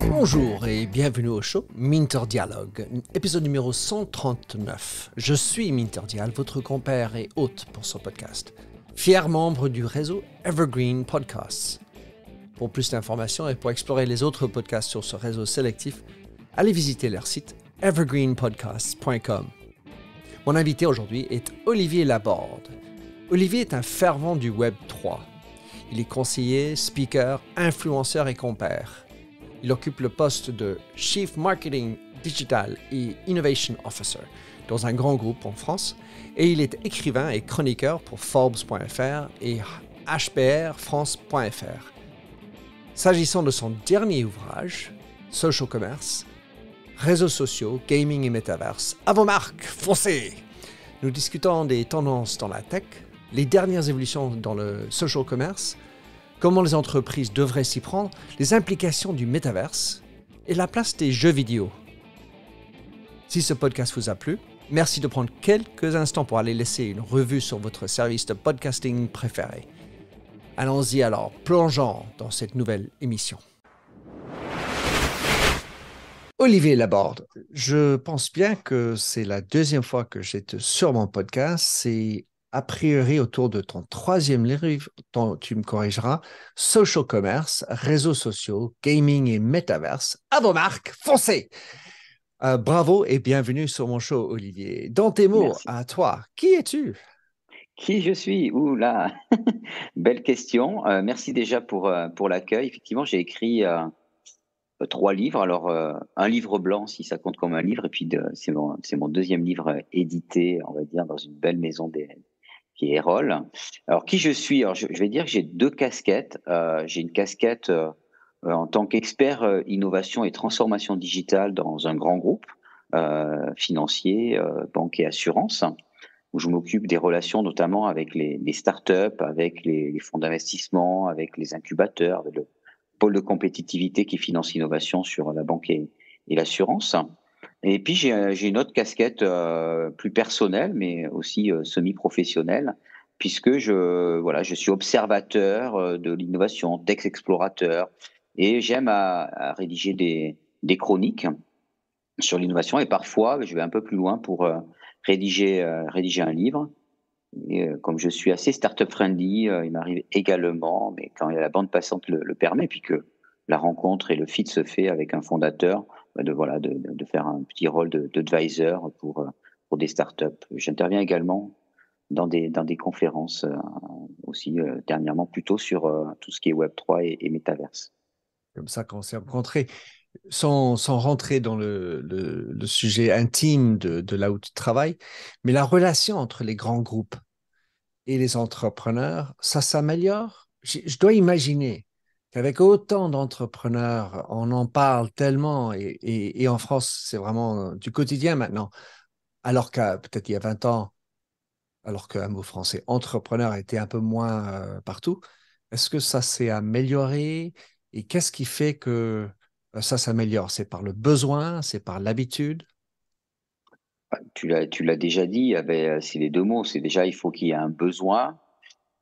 Bonjour et bienvenue au show Minter Dialogue, épisode numéro 139. Je suis Minter Dial, votre compère et hôte pour ce podcast, fier membre du réseau Evergreen Podcasts. Pour plus d'informations et pour explorer les autres podcasts sur ce réseau sélectif, allez visiter leur site evergreenpodcasts.com. Mon invité aujourd'hui est Olivier Laborde. Olivier est un fervent du Web 3. Il est conseiller, speaker, influenceur et compère. Il occupe le poste de Chief Marketing Digital et Innovation Officer dans un grand groupe en France et il est écrivain et chroniqueur pour Forbes.fr et HBRFrance.fr. S'agissant de son dernier ouvrage, Social Commerce, réseaux sociaux, gaming et métaverse, à vos marques, foncez! Nous discutons des tendances dans la tech, les dernières évolutions dans le social commerce, comment les entreprises devraient s'y prendre, les implications du métaverse et la place des jeux vidéo. Si ce podcast vous a plu, merci de prendre quelques instants pour aller laisser une revue sur votre service de podcasting préféré. Allons-y alors, plongeons dans cette nouvelle émission. Olivier Laborde, je pense bien que c'est la deuxième fois que j'étais sur mon podcast. C'est a priori autour de ton troisième livre, dont tu me corrigeras, Social Commerce, réseaux sociaux, gaming et métaverse. À vos marques, foncez! Bravo et bienvenue sur mon show, Olivier. Dans tes mots, Merci. à toi, qui es-tu? Qui je suis? Ouh là, belle question. Merci déjà pour l'accueil. Effectivement, j'ai écrit 3 livres. Alors, un livre blanc, si ça compte comme un livre, et puis c'est mon deuxième livre édité, on va dire, dans une belle maison qui est Erol. Alors, qui je suis? Alors, je vais dire que j'ai 2 casquettes. J'ai une casquette en tant qu'expert innovation et transformation digitale dans un grand groupe financier, banque et assurance, où je m'occupe des relations notamment avec les startups, avec les fonds d'investissement, avec les incubateurs, avec le pôle de compétitivité qui finance l'innovation sur la banque et l'assurance. Et puis j'ai une autre casquette plus personnelle, mais aussi semi-professionnelle, puisque je suis observateur de l'innovation, texte explorateur, et j'aime à rédiger des chroniques sur l'innovation. Et parfois, je vais un peu plus loin pour rédiger un livre. Et comme je suis assez startup friendly, il m'arrive également, mais quand la bande passante le permet, puis que la rencontre et le fit se fait avec un fondateur, de faire un petit rôle d'advisor pour des startups. J'interviens également dans des conférences aussi dernièrement, plutôt sur tout ce qui est Web3 et métaverse. Comme ça qu'on s'est rencontrés. Sans rentrer dans le sujet intime de là où tu travailles, mais la relation entre les grands groupes et les entrepreneurs, ça s'améliore. Je dois imaginer qu'avec autant d'entrepreneurs, on en parle tellement et en France, c'est vraiment du quotidien maintenant, alors qu'à peut-être il y a 20 ans, alors qu'un mot français entrepreneur était un peu moins partout. Est-ce que ça s'est amélioré et qu'est-ce qui fait que ça s'améliore? C'est par le besoin, c'est par l'habitude? Tu l'as déjà dit, c'est les 2 mots. C'est déjà, il faut qu'il y ait un besoin,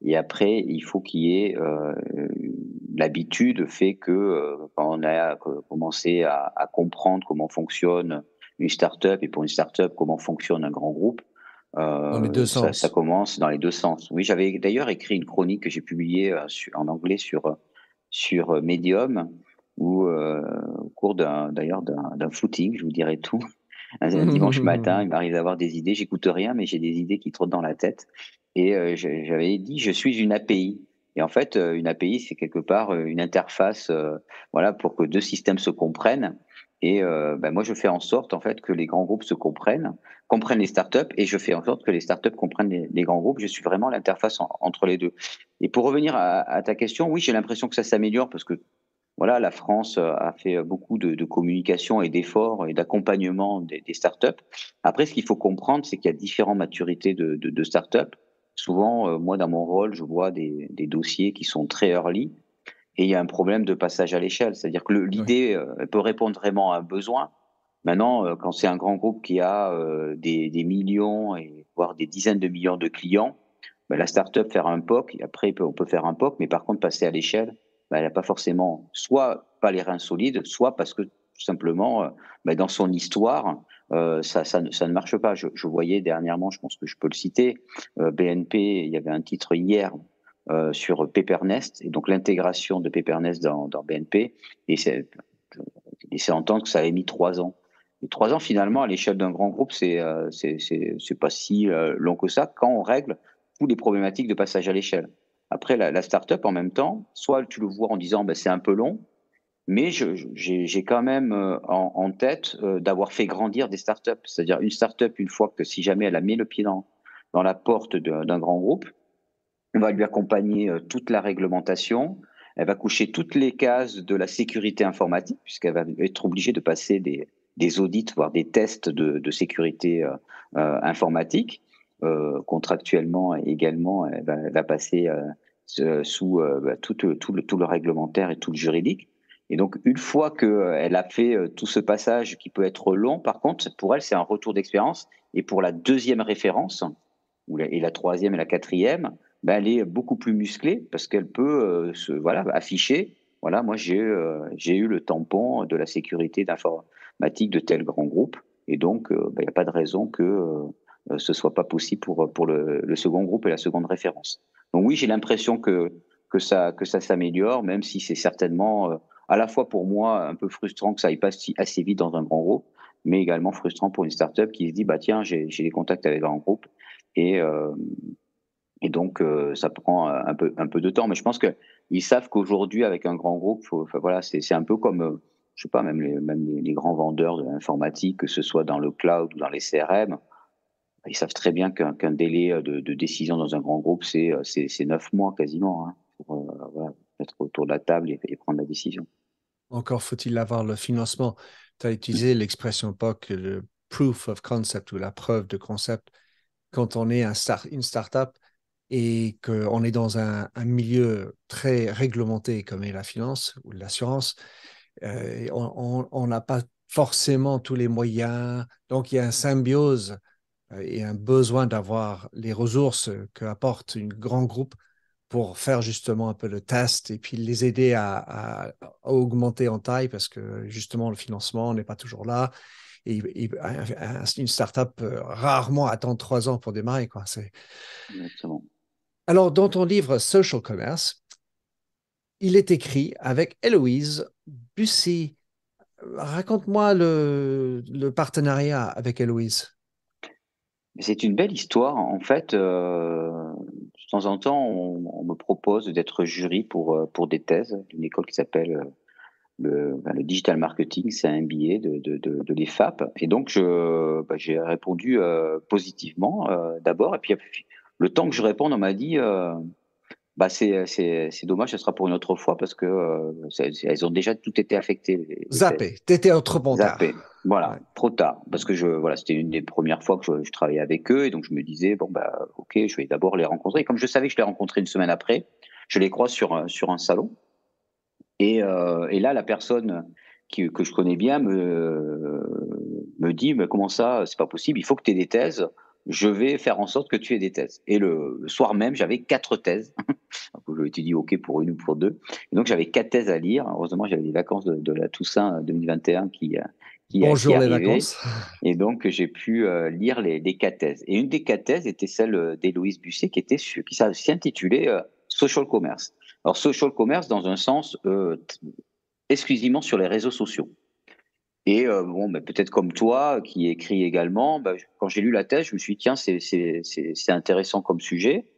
et après, il faut qu'il y ait l'habitude fait que quand on a commencé à comprendre comment fonctionne une start-up, et pour une start-up, comment fonctionne un grand groupe, Dans les deux ça sens. commence dans les 2 sens. Oui, j'avais d'ailleurs écrit une chronique que j'ai publiée en anglais sur Medium, où au cours d'un footing, je vous dirai tout, un dimanche matin, il m'arrive d'avoir des idées. J'écoute rien, mais j'ai des idées qui trottent dans la tête. Et j'avais dit, je suis une API. Et en fait, une API, c'est quelque part une interface, voilà, pour que 2 systèmes se comprennent. Et moi, je fais en sorte, en fait, que les grands groupes comprennent les startups, et je fais en sorte que les startups comprennent les grands groupes. Je suis vraiment l'interface entre les deux. Et pour revenir à ta question, oui, j'ai l'impression que ça s'améliore, parce que voilà, la France a fait beaucoup de communication et d'efforts et d'accompagnement des startups. Après, ce qu'il faut comprendre, c'est qu'il y a différentes maturités de startups. Souvent, moi, dans mon rôle, je vois des dossiers qui sont très early, et il y a un problème de passage à l'échelle. C'est-à-dire que Oui. l'idée elle peut répondre vraiment à un besoin. Maintenant, quand c'est un grand groupe qui a des millions, et voire des dizaines de millions de clients, ben, la startup faire un POC, et après on peut faire un POC, mais par contre passer à l'échelle, ben, elle n'a pas forcément, soit pas les reins solides, soit parce que tout simplement, ben, dans son histoire, ça ne marche pas. Je voyais dernièrement, je pense que je peux le citer, BNP, il y avait un titre hier sur Pepernest, et donc l'intégration de Pepernest dans BNP, et c'est laissé entendre que ça avait mis 3 ans. Et 3 ans, finalement, à l'échelle d'un grand groupe, c'est pas si long que ça quand on règle toutes les problématiques de passage à l'échelle. Après, la start-up, en même temps, soit tu le vois en disant ben, c'est un peu long, mais j'ai quand même en tête d'avoir fait grandir des startups. C'est-à-dire une startup, une fois que si jamais elle a mis le pied dans la porte d'un grand groupe, on va lui accompagner toute la réglementation. Elle va coucher toutes les cases de la sécurité informatique, puisqu'elle va être obligée de passer des audits, voire des tests de sécurité informatique. Contractuellement également, elle va passer sous tout le réglementaire et tout le juridique. Et donc, une fois qu'elle a fait tout ce passage qui peut être long, par contre, pour elle, c'est un retour d'expérience. Et pour la deuxième référence, et la troisième et la quatrième, ben, elle est beaucoup plus musclée parce qu'elle peut voilà, afficher, voilà, moi j'ai eu le tampon de la sécurité d'informatique de tel grand groupe, et donc il n'y a pas de raison que ce soit pas possible pour le second groupe et la seconde référence. Donc oui, j'ai l'impression que ça s'améliore, même si c'est certainement à la fois pour moi un peu frustrant que ça aille pas assez vite dans un grand groupe, mais également frustrant pour une start-up qui se dit bah tiens, j'ai des contacts avec un grand groupe, et, euh, et donc ça prend un peu de temps. Mais je pense qu'ils savent qu'aujourd'hui, avec un grand groupe, enfin, voilà, c'est un peu comme, je sais pas, même les grands vendeurs de l'informatique, que ce soit dans le cloud ou dans les CRM, ils savent très bien qu'un délai de décision dans un grand groupe, c'est 9 mois quasiment, hein, pour voilà, être autour de la table et prendre la décision. Encore faut-il avoir le financement. Tu as utilisé l'expression POC, le proof of concept ou la preuve de concept. Quand on est une start-up et qu'on est dans un milieu très réglementé comme est la finance ou l'assurance, on n'a pas forcément tous les moyens. Donc, il y a une symbiose et un besoin d'avoir les ressources qu'apporte un grand groupe pour faire justement un peu le test et puis les aider à augmenter en taille parce que justement le financement n'est pas toujours là. Une startup peut rarement attendre 3 ans pour démarrer, quoi. Exactement. Alors, dans ton livre Social Commerce, il est écrit avec Héloïse Bussy. Raconte-moi le partenariat avec Héloïse. C'est une belle histoire. En fait, de temps en temps, on me propose d'être jury pour des thèses d'une école qui s'appelle le digital marketing, c'est un MBA de l'EFAP. Et donc, j'ai répondu positivement d'abord. Et puis, le temps que je réponde, on m'a dit bah, c'est dommage, ce sera pour une autre fois parce que elles ont déjà tout été affectées, les thèses. Zappé, t'étais trop bon tard. Zappé. Voilà, Ouais. trop tard. Parce que voilà, c'était une des premières fois que je travaillais avec eux. Et donc, je me disais, bon, bah, OK, je vais d'abord les rencontrer. Et comme je savais que je les rencontrais une semaine après, je les croise sur un salon. Et là, la personne que je connais bien me dit, mais comment ça, c'est pas possible, il faut que tu aies des thèses. Je vais faire en sorte que tu aies des thèses. Et le soir même, j'avais 4 thèses. Donc, je m'étais dit OK pour une ou pour deux. Et donc, j'avais 4 thèses à lire. Heureusement, j'avais les vacances de la Toussaint 2021 qui Bonjour les arrivaient. vacances. Et donc, j'ai pu lire les 4 thèses. Et une des 4 thèses était celle d'Héloïse Busset qui s'intitulait Social Commerce. Alors, social commerce dans un sens exclusivement sur les réseaux sociaux. Et bon, bah, peut-être comme toi, qui écris également, bah, quand j'ai lu la thèse, je me suis dit, tiens, c'est intéressant comme sujet.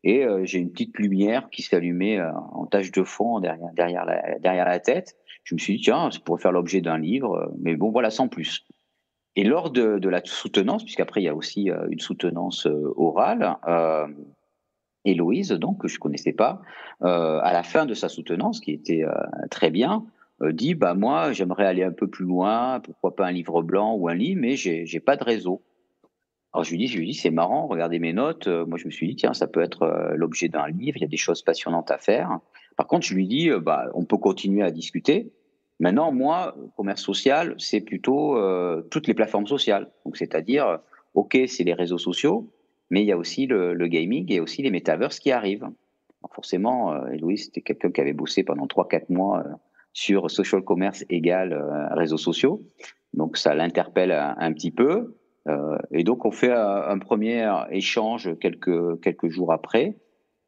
Et j'ai une petite lumière qui s'est allumée en tache de fond derrière la tête. Je me suis dit, tiens, ça pourrait faire l'objet d'un livre, mais bon, voilà, sans plus. Et lors de la soutenance, puisqu'après, il y a aussi une soutenance orale, Héloïse, donc, que je connaissais pas, à la fin de sa soutenance, qui était très bien, dit bah moi j'aimerais aller un peu plus loin, pourquoi pas un livre blanc ou un livre, mais j'ai pas de réseau. Alors je lui dis c'est marrant, regardez mes notes. Moi je me suis dit tiens ça peut être l'objet d'un livre, il y a des choses passionnantes à faire. Par contre je lui dis bah on peut continuer à discuter. Maintenant moi commerce social c'est plutôt toutes les plateformes sociales, donc c'est-à-dire ok c'est les réseaux sociaux, mais il y a aussi le gaming et aussi les metaverses qui arrivent. Alors forcément, Héloïse, c'était quelqu'un qui avait bossé pendant 3-4 mois sur social commerce égale réseaux sociaux. Donc ça l'interpelle un petit peu. Et donc on fait un premier échange quelques jours après.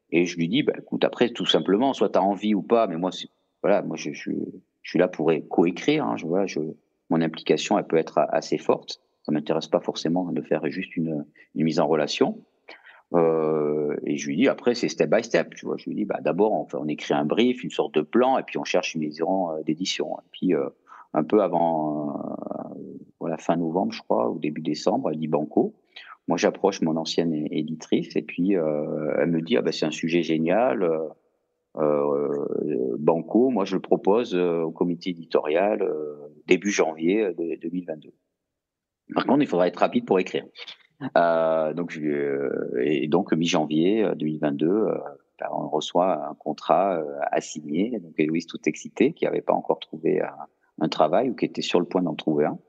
Et je lui dis, bah, écoute, après, tout simplement, soit tu as envie ou pas, mais moi, voilà, moi je suis là pour coécrire. Hein, voilà, mon implication, elle peut être assez forte. Ça m'intéresse pas forcément de faire juste une mise en relation. Et je lui dis, après, c'est step by step. Tu vois, je lui dis, bah, d'abord, on écrit un brief, une sorte de plan, et puis on cherche une maison d'édition. Et puis, un peu avant, voilà, fin novembre, je crois, ou début décembre, elle dit Banco. Moi, j'approche mon ancienne éditrice, et puis elle me dit, ah, bah, c'est un sujet génial. Banco, moi, je le propose au comité éditorial début janvier 2022. Par contre, il faudra être rapide pour écrire. Et donc mi-janvier 2022, ben, on reçoit un contrat à signer. Donc Héloïse, toute excitée, qui n'avait pas encore trouvé un travail ou qui était sur le point d'en trouver un.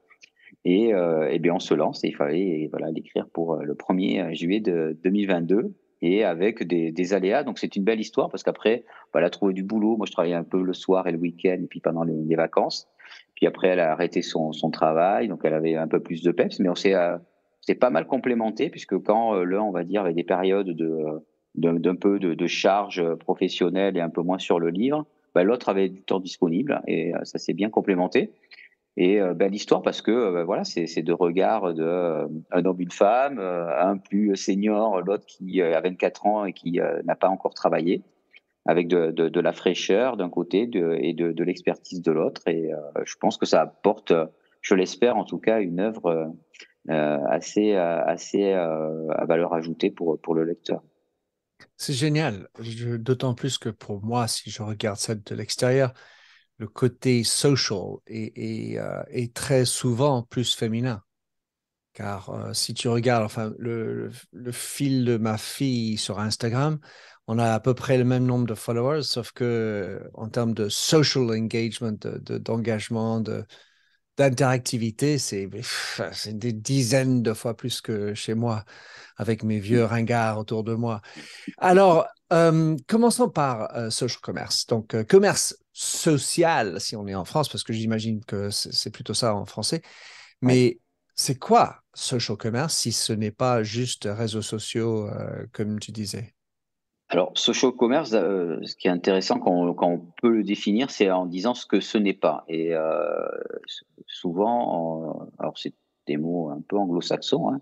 Et bien on se lance et il fallait voilà l'écrire pour le 1er juillet de 2022 et avec des aléas. Donc c'est une belle histoire parce qu'après, elle a trouvé du boulot. Moi, je travaillais un peu le soir et le week-end et puis pendant les vacances. Puis après, elle a arrêté son travail, donc elle avait un peu plus de peps. Mais on s'est pas mal complémenté puisque quand l'un, on va dire, avait des périodes d'un peu de charge professionnelle et un peu moins sur le livre, ben, l'autre avait du temps disponible et ça s'est bien complémenté. Et belle histoire parce que voilà, c'est deux regards un homme, une femme, un plus senior, l'autre qui a 24 ans et qui n'a pas encore travaillé, avec de la fraîcheur d'un côté et de l'expertise de l'autre. Et je pense que ça apporte, je l'espère en tout cas, une œuvre assez à valeur ajoutée pour le lecteur. C'est génial. D'autant plus que pour moi, si je regarde ça de l'extérieur, le côté social est très souvent plus féminin. Car si tu regardes, enfin, le fil de ma fille sur Instagram, on a à peu près le même nombre de followers, sauf que en termes de social engagement, d'engagement, d'interactivité, c'est des dizaines de fois plus que chez moi, avec mes vieux ringards autour de moi. Alors, commençons par social commerce. Donc, commerce social, si on est en France, parce que j'imagine que c'est plutôt ça en français. Ouais. Mais c'est quoi social commerce si ce n'est pas juste réseaux sociaux, comme tu disais? Alors, social commerce, ce qui est intéressant quand on peut le définir, c'est en disant ce que ce n'est pas. Et souvent, alors c'est des mots un peu anglo-saxons, hein,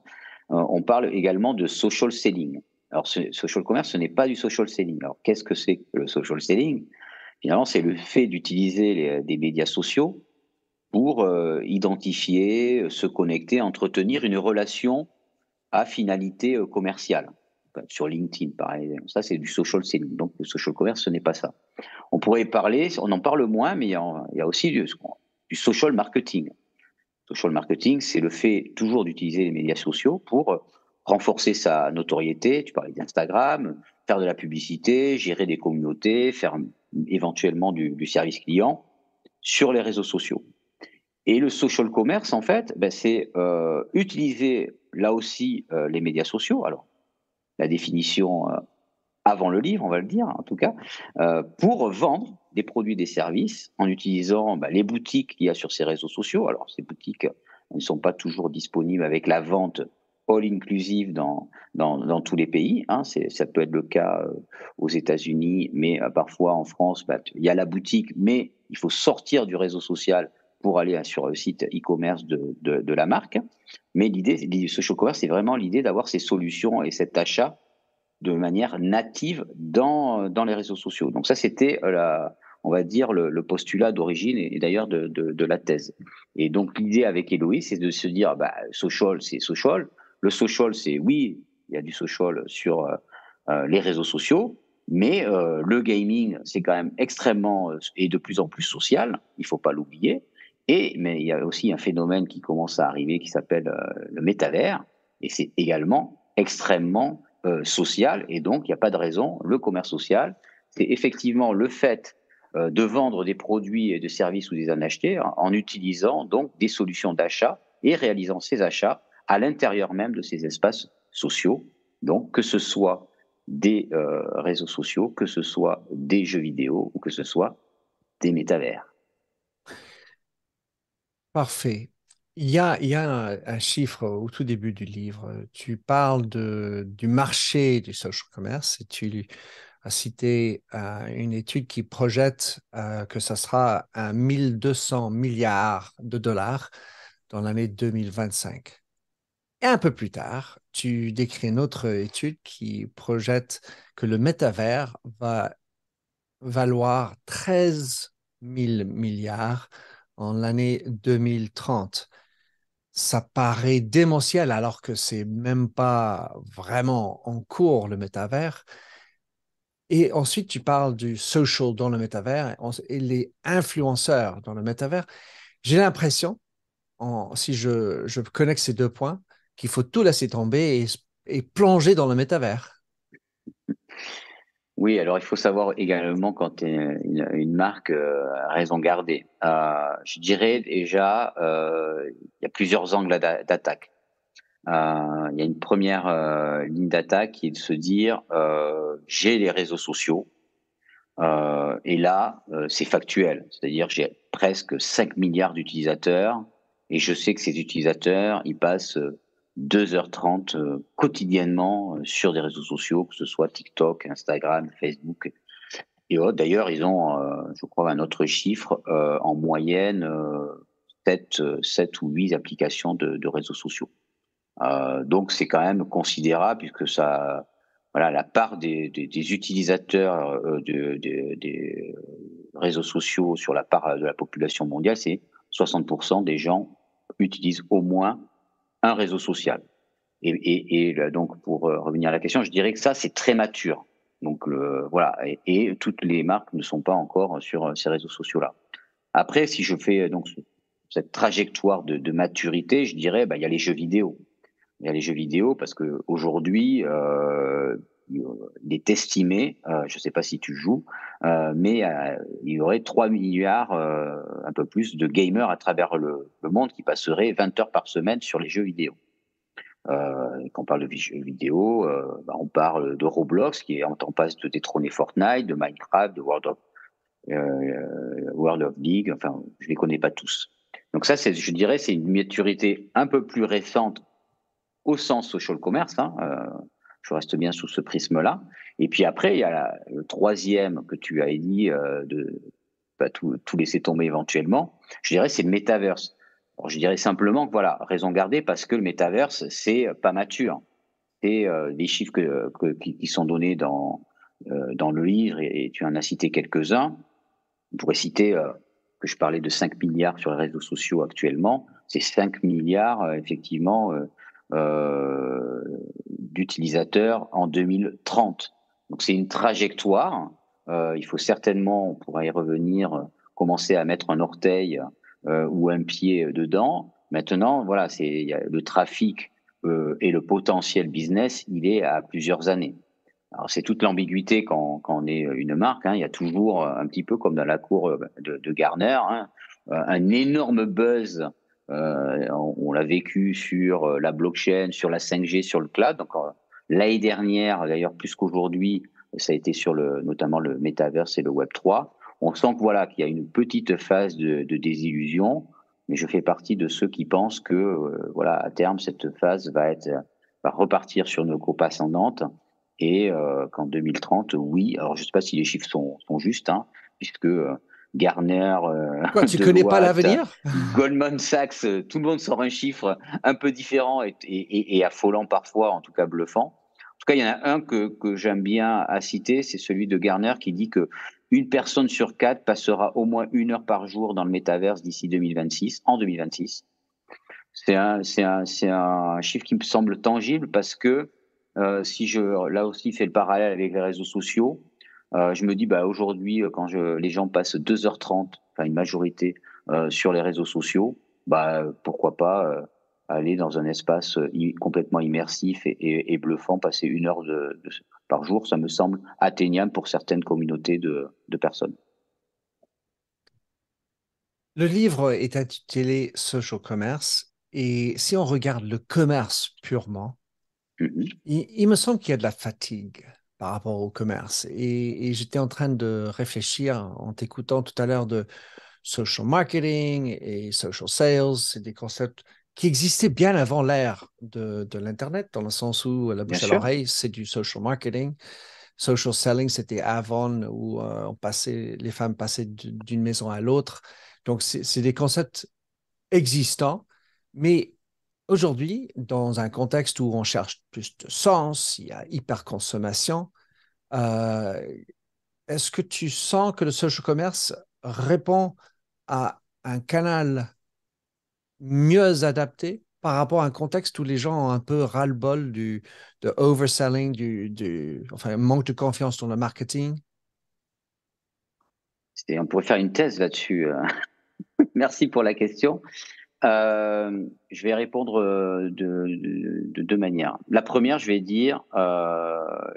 on parle également de social selling. Alors, social commerce, ce n'est pas du social selling. Alors, qu'est-ce que c'est que le social selling? Finalement, c'est le fait d'utiliser des médias sociaux pour identifier, se connecter, entretenir une relation à finalité commerciale. Sur LinkedIn, pareil. Ça, c'est du social selling. Donc, le social commerce, ce n'est pas ça. On pourrait parler, on en parle moins, mais il y a aussi du social marketing. Social marketing, c'est le fait toujours d'utiliser les médias sociaux pour renforcer sa notoriété. Tu parlais d'Instagram, faire de la publicité, gérer des communautés, faire éventuellement du service client sur les réseaux sociaux. Et le social commerce, en fait, ben, c'est utiliser là aussi les médias sociaux. Alors, la définition avant le livre, on va le dire en tout cas, pour vendre des produits, des services en utilisant les boutiques qu'il y a sur ces réseaux sociaux. Alors, ces boutiques ne sont pas toujours disponibles avec la vente all-inclusive dans tous les pays. Hein. Ça peut être le cas aux États-Unis, mais parfois en France, il y a la boutique, mais il faut sortir du réseau social pour aller sur le site e-commerce de la marque. Mais l'idée du social commerce, c'est vraiment l'idée d'avoir ces solutions et cet achat de manière native dans les réseaux sociaux. Donc ça, c'était on va dire le postulat d'origine et d'ailleurs de la thèse. Et donc l'idée avec Héloïse, c'est de se dire, social, c'est social. Le social, c'est oui, il y a du social sur les réseaux sociaux, mais le gaming, c'est quand même extrêmement et de plus en plus social. Il faut pas l'oublier. Mais il y a aussi un phénomène qui commence à arriver qui s'appelle le métavers, et c'est également extrêmement social, et donc il n'y a pas de raison. Le commerce social, c'est effectivement le fait de vendre des produits et des services ou des en acheter en utilisant donc des solutions d'achat et réalisant ces achats à l'intérieur même de ces espaces sociaux. Donc, que ce soit des réseaux sociaux, que ce soit des jeux vidéo ou que ce soit des métavers. Parfait. Il y a un chiffre au tout début du livre. Tu parles du marché du social commerce et tu as cité une étude qui projette que ça sera à 1200 milliards de dollars dans l'année 2025. Et un peu plus tard, tu décris une autre étude qui projette que le métavers va valoir 13 000 milliards en l'année 2030. Ça paraît démentiel alors que c'est même pas vraiment en cours le métavers. Et ensuite, tu parles du social dans le métavers et les influenceurs dans le métavers. J'ai l'impression, si je connecte ces deux points, qu'il faut tout laisser tomber et plonger dans le métavers. Oui, alors il faut savoir également quand une marque a raison gardée. Je dirais déjà, il y a plusieurs angles d'attaque. Il y a une première ligne d'attaque qui est de se dire j'ai les réseaux sociaux et là c'est factuel, c'est-à-dire j'ai presque 5 milliards d'utilisateurs et je sais que ces utilisateurs ils passent 2h30 quotidiennement sur des réseaux sociaux, que ce soit TikTok, Instagram, Facebook et autres. D'ailleurs, ils ont, je crois, un autre chiffre, en moyenne 7 ou 8 applications de réseaux sociaux. Donc c'est quand même considérable puisque ça, voilà, la part des utilisateurs des réseaux sociaux sur la part de la population mondiale, c'est 60% des gens utilisent au moins un réseau social. Donc pour revenir à la question, je dirais que ça c'est très mature. Donc voilà, et toutes les marques ne sont pas encore sur ces réseaux sociaux-là. Après, si je fais donc cette trajectoire de maturité, je dirais, bah, il y a les jeux vidéo. Il y a les jeux vidéo parce que aujourd'hui, il est estimé, je ne sais pas si tu joues, mais il y aurait 3 milliards, un peu plus, de gamers à travers le monde qui passeraient 20 heures par semaine sur les jeux vidéo. Quand on parle de jeux vidéo, bah, on parle de Roblox qui est en passe de détrôner Fortnite, de Minecraft, de World of League, enfin, je les connais pas tous. Donc ça, je dirais, c'est une maturité un peu plus récente au sens social commerce. Hein, je reste bien sous ce prisme-là. Et puis après, il y a le troisième que tu as dit de pas tout laisser tomber éventuellement. Je dirais c'est le metaverse. Alors, je dirais simplement que voilà, raison gardée parce que le metaverse c'est pas mature. C'est les chiffres qui sont donnés dans le livre et tu en as cité quelques-uns. On pourrait citer que je parlais de 5 milliards sur les réseaux sociaux actuellement. C'est 5 milliards, effectivement, d'utilisateurs en 2030. Donc c'est une trajectoire. Il faut certainement, on pourra y revenir, commencer à mettre un orteil ou un pied dedans. Maintenant, voilà, le trafic et le potentiel business, il est à plusieurs années. Alors c'est toute l'ambiguïté quand on est une marque. Hein. Il y a toujours un petit peu comme dans la cour de Gartner, hein, un énorme buzz. On l'a vécu sur la blockchain, sur la 5G, sur le cloud. Donc l'année dernière, d'ailleurs plus qu'aujourd'hui, ça a été sur notamment le metaverse et le Web 3. On sent que voilà qu'il y a une petite phase de désillusion, mais je fais partie de ceux qui pensent que voilà à terme cette phase va repartir sur une courbe ascendante et qu'en 2030, oui, alors je ne sais pas si les chiffres sont justes, hein, puisque Gartner, Quoi, tu connais pas Deloitte, l'avenir? Goldman Sachs, tout le monde sort un chiffre un peu différent et affolant parfois, en tout cas bluffant. En tout cas, il y en a un que j'aime bien à citer, c'est celui de Gartner qui dit que une personne sur 4 passera au moins 1 heure par jour dans le métaverse d'ici 2026, en 2026. C'est un chiffre qui me semble tangible parce que si je, là aussi, fais le parallèle avec les réseaux sociaux, je me dis, bah, aujourd'hui, quand les gens passent 2h30, enfin une majorité, sur les réseaux sociaux, bah, pourquoi pas aller dans un espace complètement immersif et bluffant, passer 1 heure par jour, ça me semble atteignable pour certaines communautés de personnes. Le livre est intitulé Social Commerce et si on regarde le commerce purement, Mhm. Il me semble qu'il y a de la fatigue par rapport au commerce. Et j'étais en train de réfléchir en t'écoutant tout à l'heure de social marketing et social sales. C'est des concepts qui existaient bien avant l'ère de l'Internet, dans le sens où la Bien bouche à sûr. l'oreille, c'est du social marketing. Social selling, c'était avant où les femmes passaient d'une maison à l'autre. Donc, c'est des concepts existants, mais aujourd'hui, dans un contexte où on cherche plus de sens, il y a hyperconsommation, euh, est-ce que tu sens que le social commerce répond à un canal mieux adapté par rapport à un contexte où les gens ont un peu ras-le-bol de overselling, enfin, manque de confiance dans le marketing? On pourrait faire une thèse là-dessus. Merci pour la question. Je vais répondre de deux manières. La première, je vais dire,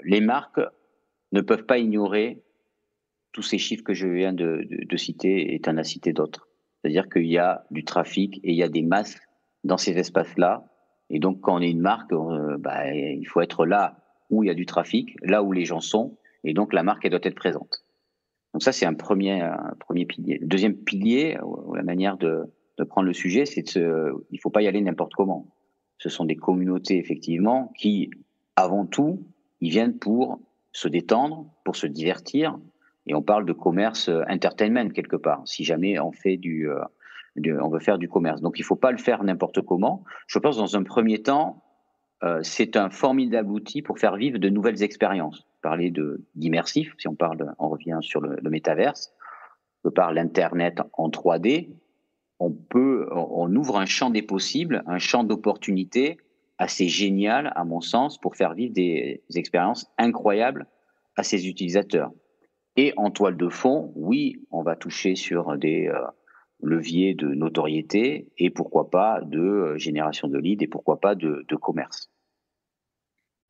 les marques ne peuvent pas ignorer tous ces chiffres que je viens de citer et tu en as cité d'autres. C'est-à-dire qu'il y a du trafic et il y a des masses dans ces espaces-là. Et donc, quand on est une marque, il faut être là où il y a du trafic, là où les gens sont. Et donc, la marque, elle doit être présente. Donc ça, c'est un premier pilier. Le deuxième pilier, ou la manière de prendre le sujet, il faut pas y aller n'importe comment. Ce sont des communautés, effectivement, qui, avant tout, ils viennent pour se détendre, pour se divertir. Et on parle de commerce entertainment, quelque part, si jamais on veut faire du commerce. Donc il faut pas le faire n'importe comment. Je pense, dans un premier temps, c'est un formidable outil pour faire vivre de nouvelles expériences. Parler d'immersif, si on revient sur le métaverse, par l'Internet en 3D, on ouvre un champ des possibles, un champ d'opportunités assez génial, à mon sens, pour faire vivre des expériences incroyables à ses utilisateurs. Et en toile de fond, oui, on va toucher sur des leviers de notoriété et pourquoi pas de génération de leads et pourquoi pas de commerce.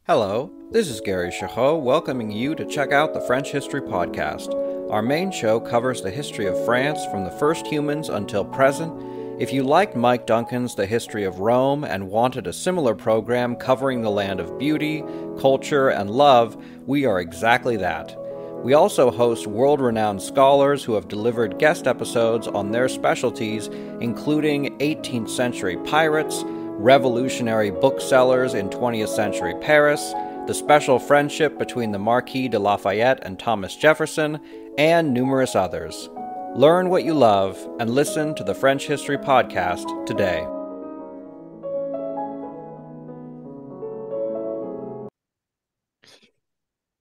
Hello, this is Gary Chahot welcoming you to check out the French History Podcast. Our main show covers the history of France from the first humans until present. If you liked Mike Duncan's The History of Rome and wanted a similar program covering the land of beauty, culture, and love, we are exactly that. We also host world renowned scholars who have delivered guest episodes on their specialties, including 18th century pirates, revolutionary booksellers in 20th century Paris, the special friendship between the Marquis de Lafayette and Thomas Jefferson, and numerous others. Learn what you love and listen to the French History Podcast today.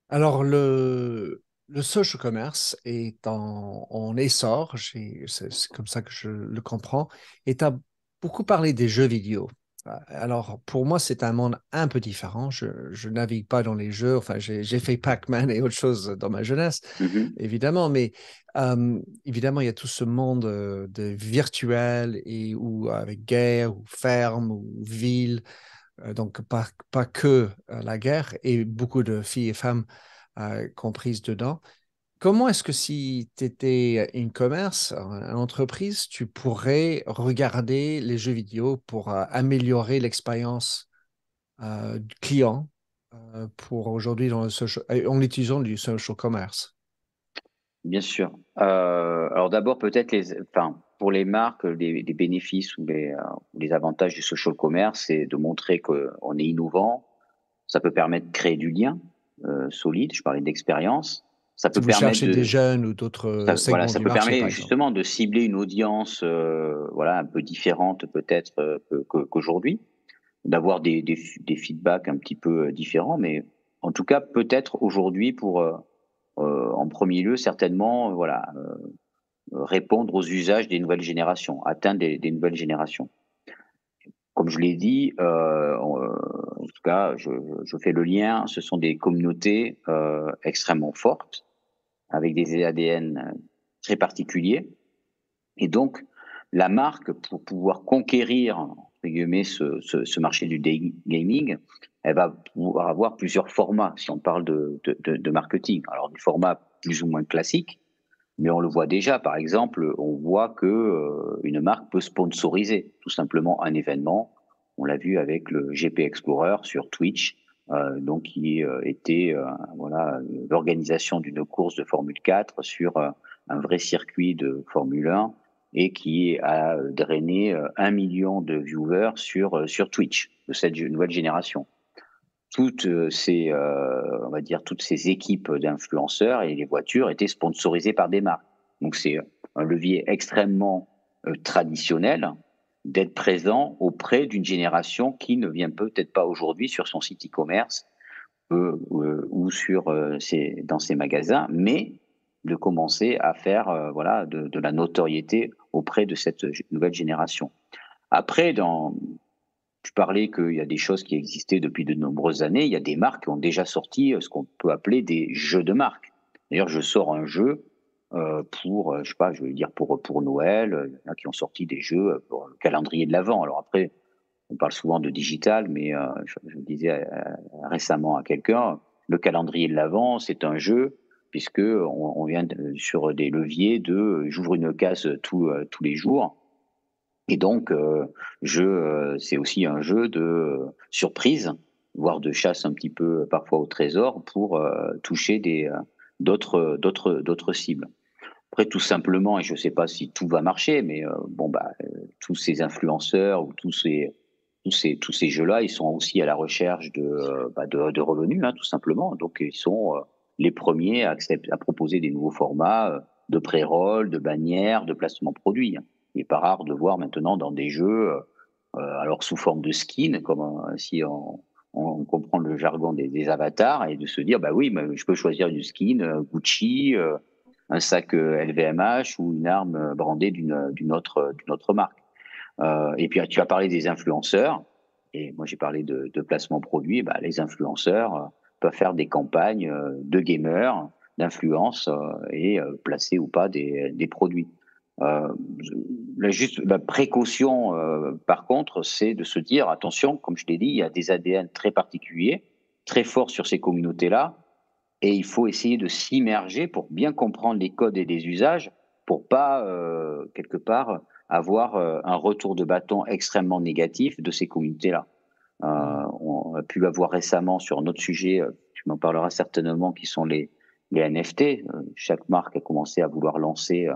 Alors, le social commerce est en essor, c'est comme ça que je le comprends, et tu as beaucoup parlé des jeux vidéo. Alors, pour moi, c'est un monde un peu différent. Je navigue pas dans les jeux, enfin, j'ai fait Pac-Man et autre chose dans ma jeunesse, Mhm. évidemment, mais évidemment, il y a tout ce monde de virtuel et où avec guerre ou ferme ou ville. Donc pas que la guerre et beaucoup de filles et femmes comprises dedans. Comment est-ce que si tu étais une commerce, une entreprise, tu pourrais regarder les jeux vidéo pour améliorer l'expérience du client pour aujourd'hui dans en utilisant du social commerce? Bien sûr. Alors d'abord, peut-être pour les marques, les bénéfices ou les avantages du social commerce, c'est de montrer qu'on est innovant. Ça peut permettre de créer du lien solide. Je parlais d'expérience. Ça Si peut vous permettre cherchez des jeunes ou d'autres voilà, segments ça du peut marché, permettre par exemple. justement de cibler une audience, voilà, un peu différente peut-être qu'aujourd'hui, d'avoir des feedbacks un petit peu différents, mais en tout cas peut-être aujourd'hui pour en premier lieu certainement, voilà, répondre aux usages des nouvelles générations, atteindre des nouvelles générations. Comme je l'ai dit, en tout cas, je fais le lien, ce sont des communautés extrêmement fortes, avec des ADN très particuliers. Et donc, la marque, pour pouvoir conquérir, entre guillemets, ce marché du gaming, elle va pouvoir avoir plusieurs formats, si on parle de marketing. Alors, du format plus ou moins classique, mais on le voit déjà, par exemple, on voit que une marque peut sponsoriser tout simplement un événement On l'a vu avec le GP Explorer sur Twitch, donc qui était l'organisation d'une course de Formule 4 sur un vrai circuit de Formule 1 et qui a drainé 1 million de viewers sur Twitch de cette nouvelle génération. Toutes toutes ces équipes d'influenceurs et les voitures étaient sponsorisées par des marques. Donc c'est un levier extrêmement traditionnel d'être présent auprès d'une génération qui ne vient peut-être pas aujourd'hui sur son site e-commerce ou dans ses magasins, mais de commencer à faire de la notoriété auprès de cette nouvelle génération. Après, tu parlais qu'il y a des choses qui existaient depuis de nombreuses années. Il y a des marques qui ont déjà sorti ce qu'on peut appeler des jeux de marque. D'ailleurs, je sors un jeu pour Noël. Il y en a qui ont sorti des jeux pour le calendrier de l'Avent. Alors après, on parle souvent de digital, mais je disais récemment à quelqu'un, le calendrier de l'Avent, c'est un jeu puisque on vient sur des leviers j'ouvre une case tous les jours. Et donc, c'est aussi un jeu de surprise, voire de chasse un petit peu parfois au trésor pour toucher d'autres cibles. Après, tout simplement, et je ne sais pas si tout va marcher, mais tous ces influenceurs ou tous ces jeux-là, ils sont aussi à la recherche de revenus, tout simplement. Donc, ils sont les premiers à proposer des nouveaux formats de pré-roll, de bannières, de placement produit. Il n'est pas rare de voir maintenant dans des jeux, alors sous forme de skin, comme si on comprend le jargon des avatars, et de se dire, je peux choisir du skin Gucci, un sac LVMH ou une arme brandée d'une autre marque. Et puis tu as parlé des influenceurs, et moi j'ai parlé de placement produit. Les influenceurs peuvent faire des campagnes de gamers, d'influence et placer ou pas des produits. La précaution, par contre, c'est de se dire, attention, comme je l'ai dit, il y a des ADN très particuliers, très forts sur ces communautés-là, et il faut essayer de s'immerger pour bien comprendre les codes et les usages, pour pas, quelque part, avoir un retour de bâton extrêmement négatif de ces communautés-là. On a pu l'avoir récemment sur un autre sujet, tu m'en parleras certainement, qui sont les NFT. Chaque marque a commencé à vouloir lancer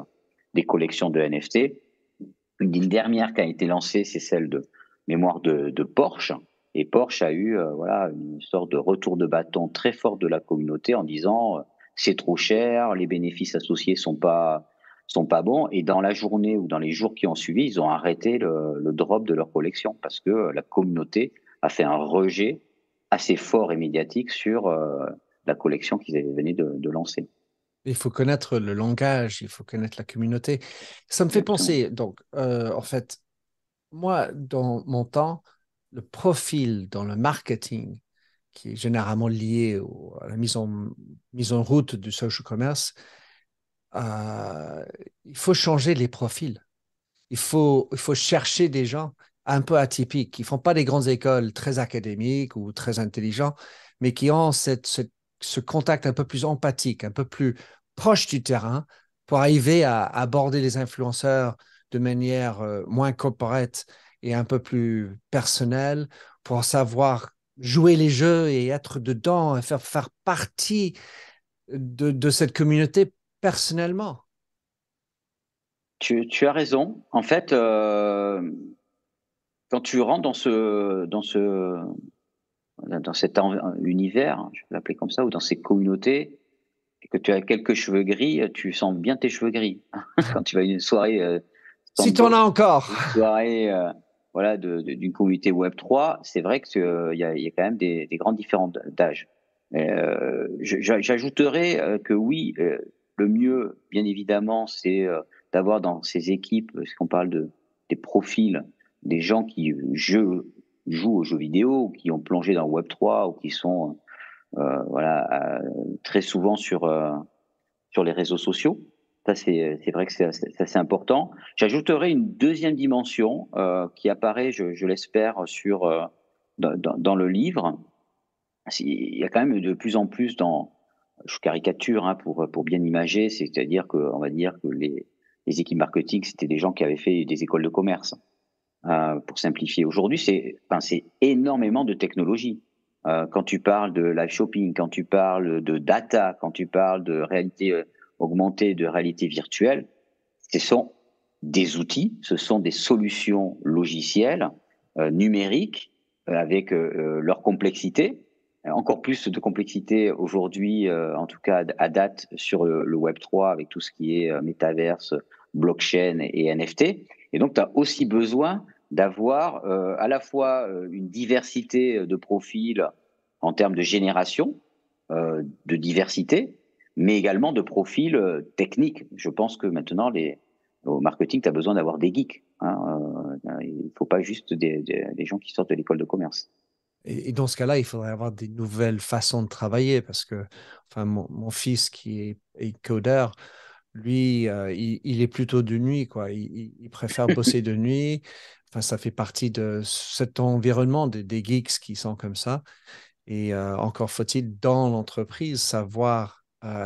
des collections de NFT. Une dernière qui a été lancée, c'est celle de mémoire de Porsche. Et Porsche a eu une sorte de retour de bâton très fort de la communauté en disant c'est trop cher, les bénéfices associés sont pas bons. Et dans la journée ou dans les jours qui ont suivi, ils ont arrêté le drop de leur collection parce que la communauté a fait un rejet assez fort et médiatique sur la collection qu'ils venaient de lancer. Il faut connaître le langage, il faut connaître la communauté. Ça me fait penser, donc, en fait, moi, dans mon temps, le profil dans le marketing, qui est généralement lié à la mise en route du social commerce, il faut changer les profils. Il faut chercher des gens un peu atypiques, qui ne font pas des grandes écoles très académiques ou très intelligents, mais qui ont ce contact un peu plus empathique, un peu plus proche du terrain pour arriver à aborder les influenceurs de manière moins corporate et un peu plus personnelle, pour savoir jouer les jeux et être dedans et faire partie de cette communauté personnellement. Tu as raison. En fait, quand tu rentres dans cet univers, je vais l'appeler comme ça, ou dans ces communautés, et que tu as quelques cheveux gris, tu sens bien tes cheveux gris. Quand tu vas à une soirée, si tu en as encore, une soirée, d'une communauté Web 3, c'est vrai qu'il y a quand même des grandes différences d'âge. J'ajouterais que oui, le mieux, bien évidemment, c'est d'avoir dans ces équipes, parce qu'on parle des profils, des gens qui jouent aux jeux vidéo, ou qui ont plongé dans Web 3, ou qui sont très souvent sur les réseaux sociaux. Ça, c'est vrai que c'est assez important. J'ajouterai une deuxième dimension qui apparaît, je l'espère, dans le livre. Il y a quand même de plus en plus je caricature pour bien imager, c'est-à-dire qu'on va dire que les équipes marketing, c'était des gens qui avaient fait des écoles de commerce. pour simplifier. Aujourd'hui, c'est énormément de technologie. Quand tu parles de live shopping, quand tu parles de data, quand tu parles de réalité augmentée, de réalité virtuelle, ce sont des outils, ce sont des solutions logicielles, numériques, avec leur complexité. Encore plus de complexité aujourd'hui, en tout cas à date, sur le Web3, avec tout ce qui est métaverse, blockchain et NFT. Et donc, tu as aussi besoin d'avoir à la fois une diversité de profils en termes de génération, de diversité, mais également de profils techniques. Je pense que maintenant, au marketing, tu as besoin d'avoir des geeks. Hein, il ne faut pas juste des gens qui sortent de l'école de commerce. Et dans ce cas-là, il faudrait avoir des nouvelles façons de travailler parce que, enfin, mon fils qui est codeur, lui, il est plutôt de nuit, quoi. Il préfère bosser de nuit. Enfin, ça fait partie de cet environnement des geeks qui sont comme ça. Et encore faut-il, dans l'entreprise, savoir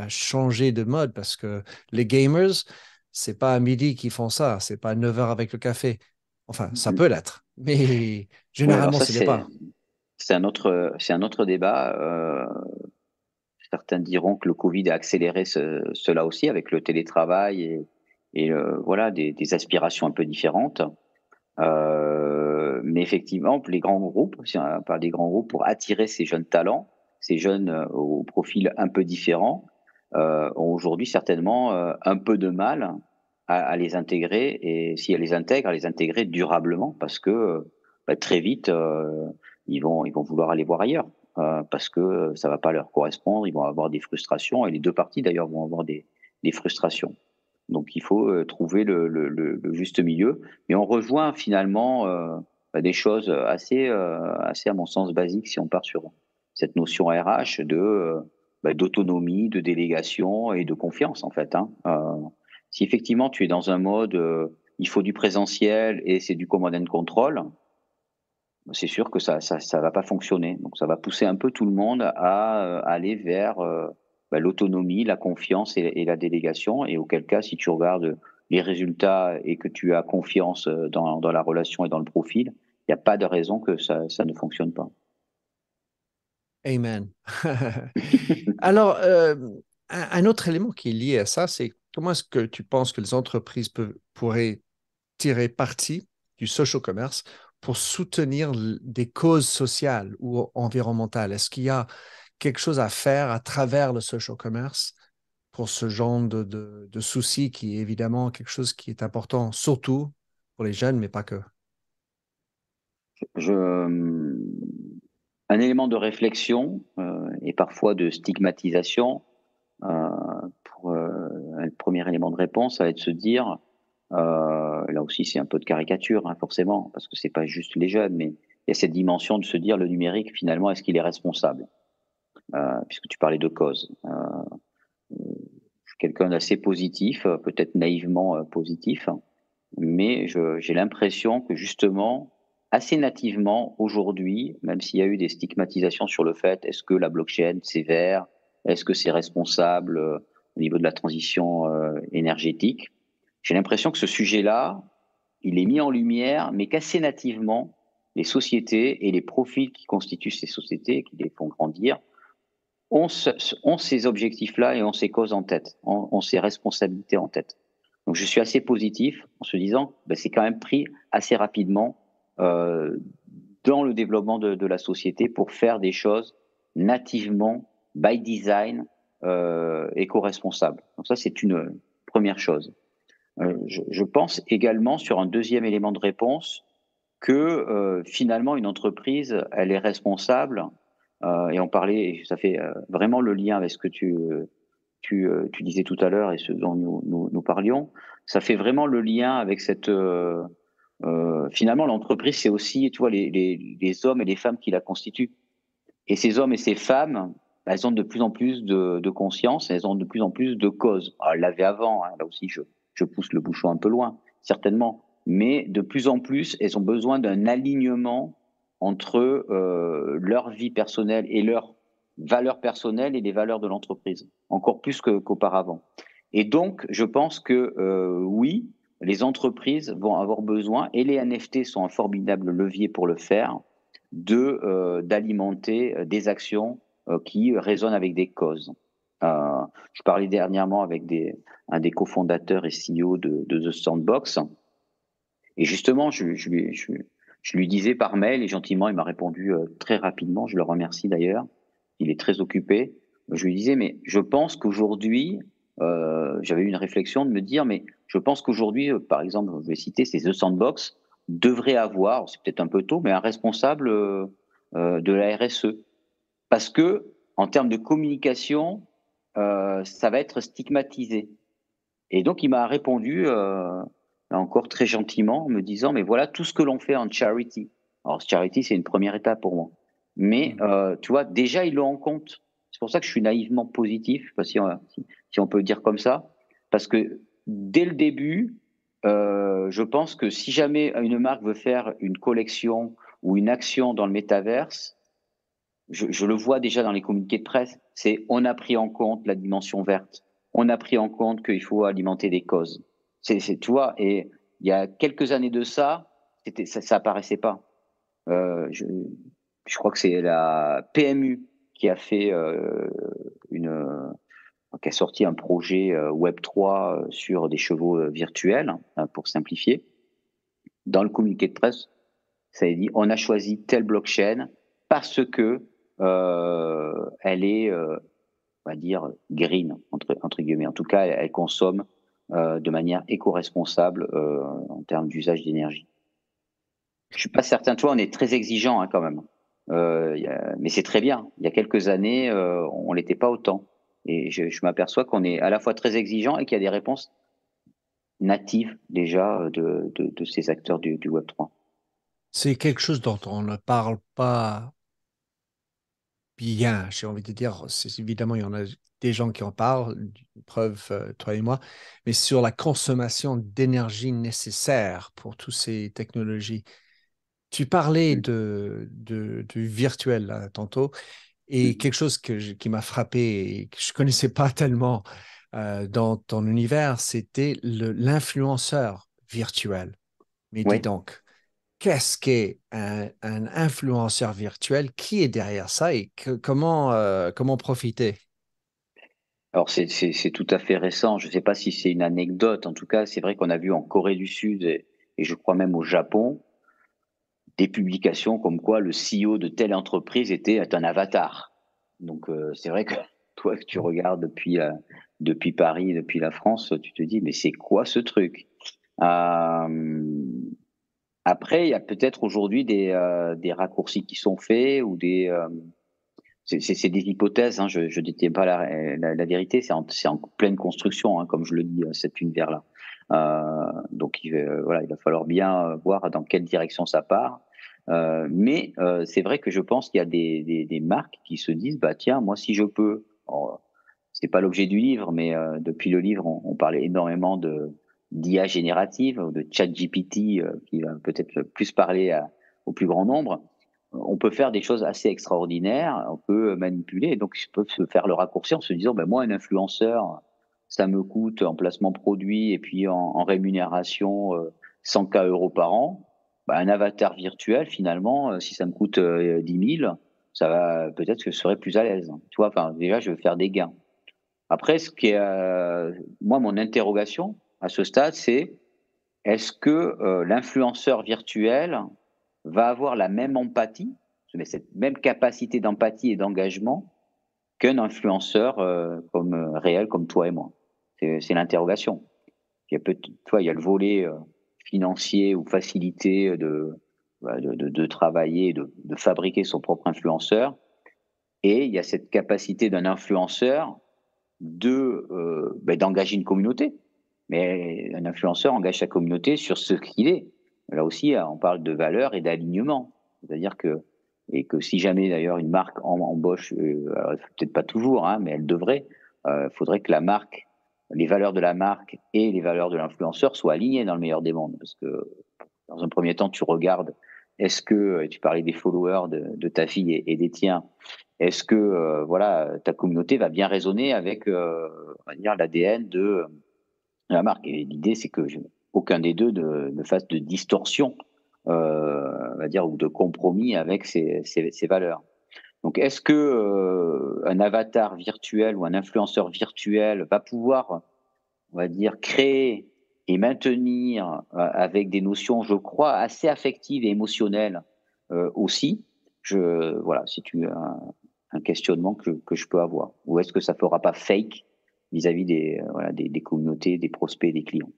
changer de mode parce que les gamers, c'est pas à midi qu'ils font ça, c'est pas à 9 heures avec le café. Enfin, ça peut l'être, mais Oui, alors généralement, ça, ce n'est pas. c'est un autre débat. Certains diront que le Covid a accéléré cela aussi avec le télétravail et voilà, des aspirations un peu différentes. Mais effectivement, les grands groupes, si on parle des grands groupes, pour attirer ces jeunes talents, ces jeunes au profil un peu différent, ont aujourd'hui certainement un peu de mal à les intégrer. Et si elles les intègrent, à les intégrer durablement, parce que très vite, ils vont vouloir aller voir ailleurs, parce que ça va pas leur correspondre. Ils vont avoir des frustrations, et les deux parties d'ailleurs vont avoir des frustrations. Donc il faut trouver le juste milieu. Mais on rejoint finalement des choses assez, à mon sens, basiques si on part sur cette notion RH d'autonomie, de délégation et de confiance en fait. Hein. Si effectivement tu es dans un mode il faut du présentiel et c'est du command and control, c'est sûr que ça va pas fonctionner. Donc ça va pousser un peu tout le monde à aller vers l'autonomie, la confiance et la délégation. Et auquel cas, si tu regardes les résultats et que tu as confiance dans la relation et dans le profil, il n'y a pas de raison que ça ne fonctionne pas. Amen. Alors, un autre élément qui est lié à ça, c'est comment est-ce que tu penses que les entreprises pourraient tirer parti du social commerce pour soutenir des causes sociales ou environnementales? Est-ce qu'il y a quelque chose à faire à travers le social commerce pour ce genre de soucis qui est évidemment quelque chose qui est important, surtout pour les jeunes, mais pas que? Je, un élément de réflexion et parfois de stigmatisation. Euh, pour un premier élément de réponse, ça va être de se dire, là aussi c'est un peu de caricature, hein, forcément, parce que c'est pas juste les jeunes, mais il y a cette dimension de se dire le numérique, finalement, est-ce qu'il est responsable puisque tu parlais de cause. Je suis quelqu'un d'assez positif, peut-être naïvement positif, mais j'ai l'impression que justement, assez nativement, aujourd'hui, même s'il y a eu des stigmatisations sur le fait, est-ce que la blockchain c'est vert, est-ce que c'est responsable au niveau de la transition énergétique, j'ai l'impression que ce sujet-là, il est mis en lumière, mais qu'assez nativement, les sociétés et les profils qui constituent ces sociétés, qui les font grandir, ont ces objectifs-là et ont ces causes en tête, ont ces responsabilités en tête. Donc je suis assez positif en se disant que c'est quand même pris assez rapidement euh, dans le développement de la société pour faire des choses nativement, by design, éco-responsables. Donc ça, c'est une première chose. Je pense également sur un deuxième élément de réponse que finalement une entreprise, elle est responsable, et on parlait, et ça fait vraiment le lien avec ce que tu disais tout à l'heure et ce dont nous parlions, ça fait vraiment le lien avec cette... finalement, l'entreprise, c'est aussi, tu vois, les hommes et les femmes qui la constituent. Et ces hommes et ces femmes, elles ont de plus en plus de conscience, elles ont de plus en plus de causes. Alors, elles l'avaient avant, hein, là aussi, je pousse le bouchon un peu loin, certainement. Mais de plus en plus, elles ont besoin d'un alignement entre leur vie personnelle et leurs valeurs personnelles et les valeurs de l'entreprise, encore plus qu'auparavant. Et donc, je pense que oui, les entreprises vont avoir besoin, et les NFT sont un formidable levier pour le faire, d'alimenter des actions qui résonnent avec des causes. Je parlais dernièrement avec un des cofondateurs et CEO de The Sandbox, et justement, je lui disais par mail, et gentiment, il m'a répondu très rapidement, je le remercie d'ailleurs, il est très occupé. Je lui disais, mais je pense qu'aujourd'hui, j'avais eu une réflexion de me dire, mais je pense qu'aujourd'hui, par exemple, je vais citer, c'est The Sandbox, devrait avoir, c'est peut-être un peu tôt, mais un responsable de la RSE. Parce que, en termes de communication, ça va être stigmatisé. Et donc, il m'a répondu, là encore très gentiment, en me disant, mais voilà tout ce que l'on fait en charity. Alors, charity, c'est une première étape pour moi. Mais, tu vois, déjà, ils l'ont en compte. C'est pour ça que je suis naïvement positif, je sais pas si on peut le dire comme ça, parce que dès le début, je pense que si jamais une marque veut faire une collection ou une action dans le métaverse, je le vois déjà dans les communiqués de presse, c'est on a pris en compte la dimension verte, on a pris en compte qu'il faut alimenter des causes. Tu vois, et il y a quelques années de ça, ça apparaissait pas. Euh, je, je crois que c'est la PMU qui a fait qui a sorti un projet Web3 sur des chevaux virtuels, pour simplifier. Dans le communiqué de presse, ça a dit on a choisi telle blockchain parce que elle est, on va dire, green, entre guillemets. En tout cas, elle consomme de manière éco-responsable en termes d'usage d'énergie. Je suis pas certain. Toi, on est très exigeant quand même. Mais c'est très bien. Il y a quelques années, on l'était pas autant. Et je m'aperçois qu'on est à la fois très exigeant et qu'il y a des réponses natives déjà de ces acteurs du Web3. C'est quelque chose dont on ne parle pas bien, j'ai envie de dire. Évidemment, il y en a des gens qui en parlent, preuve, toi et moi, mais sur la consommation d'énergie nécessaire pour toutes ces technologies. Tu parlais Mm. du virtuel là, tantôt, et Mm. quelque chose qui m'a frappé et que je connaissais pas tellement dans ton univers, c'était l'influenceur virtuel. Mais dis Oui. donc, qu'est-ce qu'est un influenceur virtuel? Qui est derrière ça et comment profiter? Alors c'est tout à fait récent. Je ne sais pas si c'est une anecdote. En tout cas, c'est vrai qu'on a vu en Corée du Sud et je crois même au Japon des publications comme quoi le CEO de telle entreprise était un avatar. Donc c'est vrai que toi que tu regardes depuis Paris, depuis la France, tu te dis mais c'est quoi ce truc? Euh, Après, il y a peut-être aujourd'hui des raccourcis qui sont faits ou c'est des hypothèses, hein, je ne détiens pas la vérité, c'est en pleine construction, hein, comme je le dis, cet univers-là. Donc, voilà, il va falloir bien voir dans quelle direction ça part. Mais c'est vrai que je pense qu'il y a des marques qui se disent, bah tiens, moi si je peux, c'est pas l'objet du livre, mais depuis le livre, on parlait énormément d'IA générative, ou de ChatGPT, qui va peut-être plus parler au plus grand nombre. On peut faire des choses assez extraordinaires, on peut manipuler, et donc ils peuvent se faire le raccourci en se disant, ben moi, un influenceur, ça me coûte en placement produit et puis en rémunération 100K € par an. Ben, un avatar virtuel, finalement, si ça me coûte 10 000, ça va peut-être que je serai plus à l'aise. Tu vois, enfin, déjà, je vais faire des gains. Après, ce qui est, moi, mon interrogation à ce stade, c'est est-ce que l'influenceur virtuel va avoir la même empathie, mais cette même capacité d'empathie et d'engagement qu'un influenceur réel comme toi et moi? C'est l'interrogation. Il y a le volet financier ou facilité de travailler, de fabriquer son propre influenceur, et il y a cette capacité d'un influenceur d'engager une communauté. Mais un influenceur engage sa communauté sur ce qu'il est. Là aussi, on parle de valeur et d'alignement. C'est-à-dire que si jamais d'ailleurs une marque embauche, peut-être pas toujours, hein, mais elle devrait, faudrait que les valeurs de la marque et les valeurs de l'influenceur soient alignées dans le meilleur des mondes. Parce que dans un premier temps, tu regardes, est-ce que, tu parlais des followers de ta fille et des tiens, est-ce que voilà, ta communauté va bien résonner avec on va dire, l'ADN de la marque? Et l'idée, c'est que qu'aucun des deux ne fasse de distorsion, on va dire, ou de compromis avec ces valeurs. Donc, est-ce que un avatar virtuel ou un influenceur virtuel va pouvoir, on va dire, créer et maintenir avec des notions, je crois, assez affectives et émotionnelles aussi? Voilà, c'est un questionnement que je peux avoir. Ou est-ce que ça ne fera pas fake vis-à-vis des communautés, des prospects, des clients?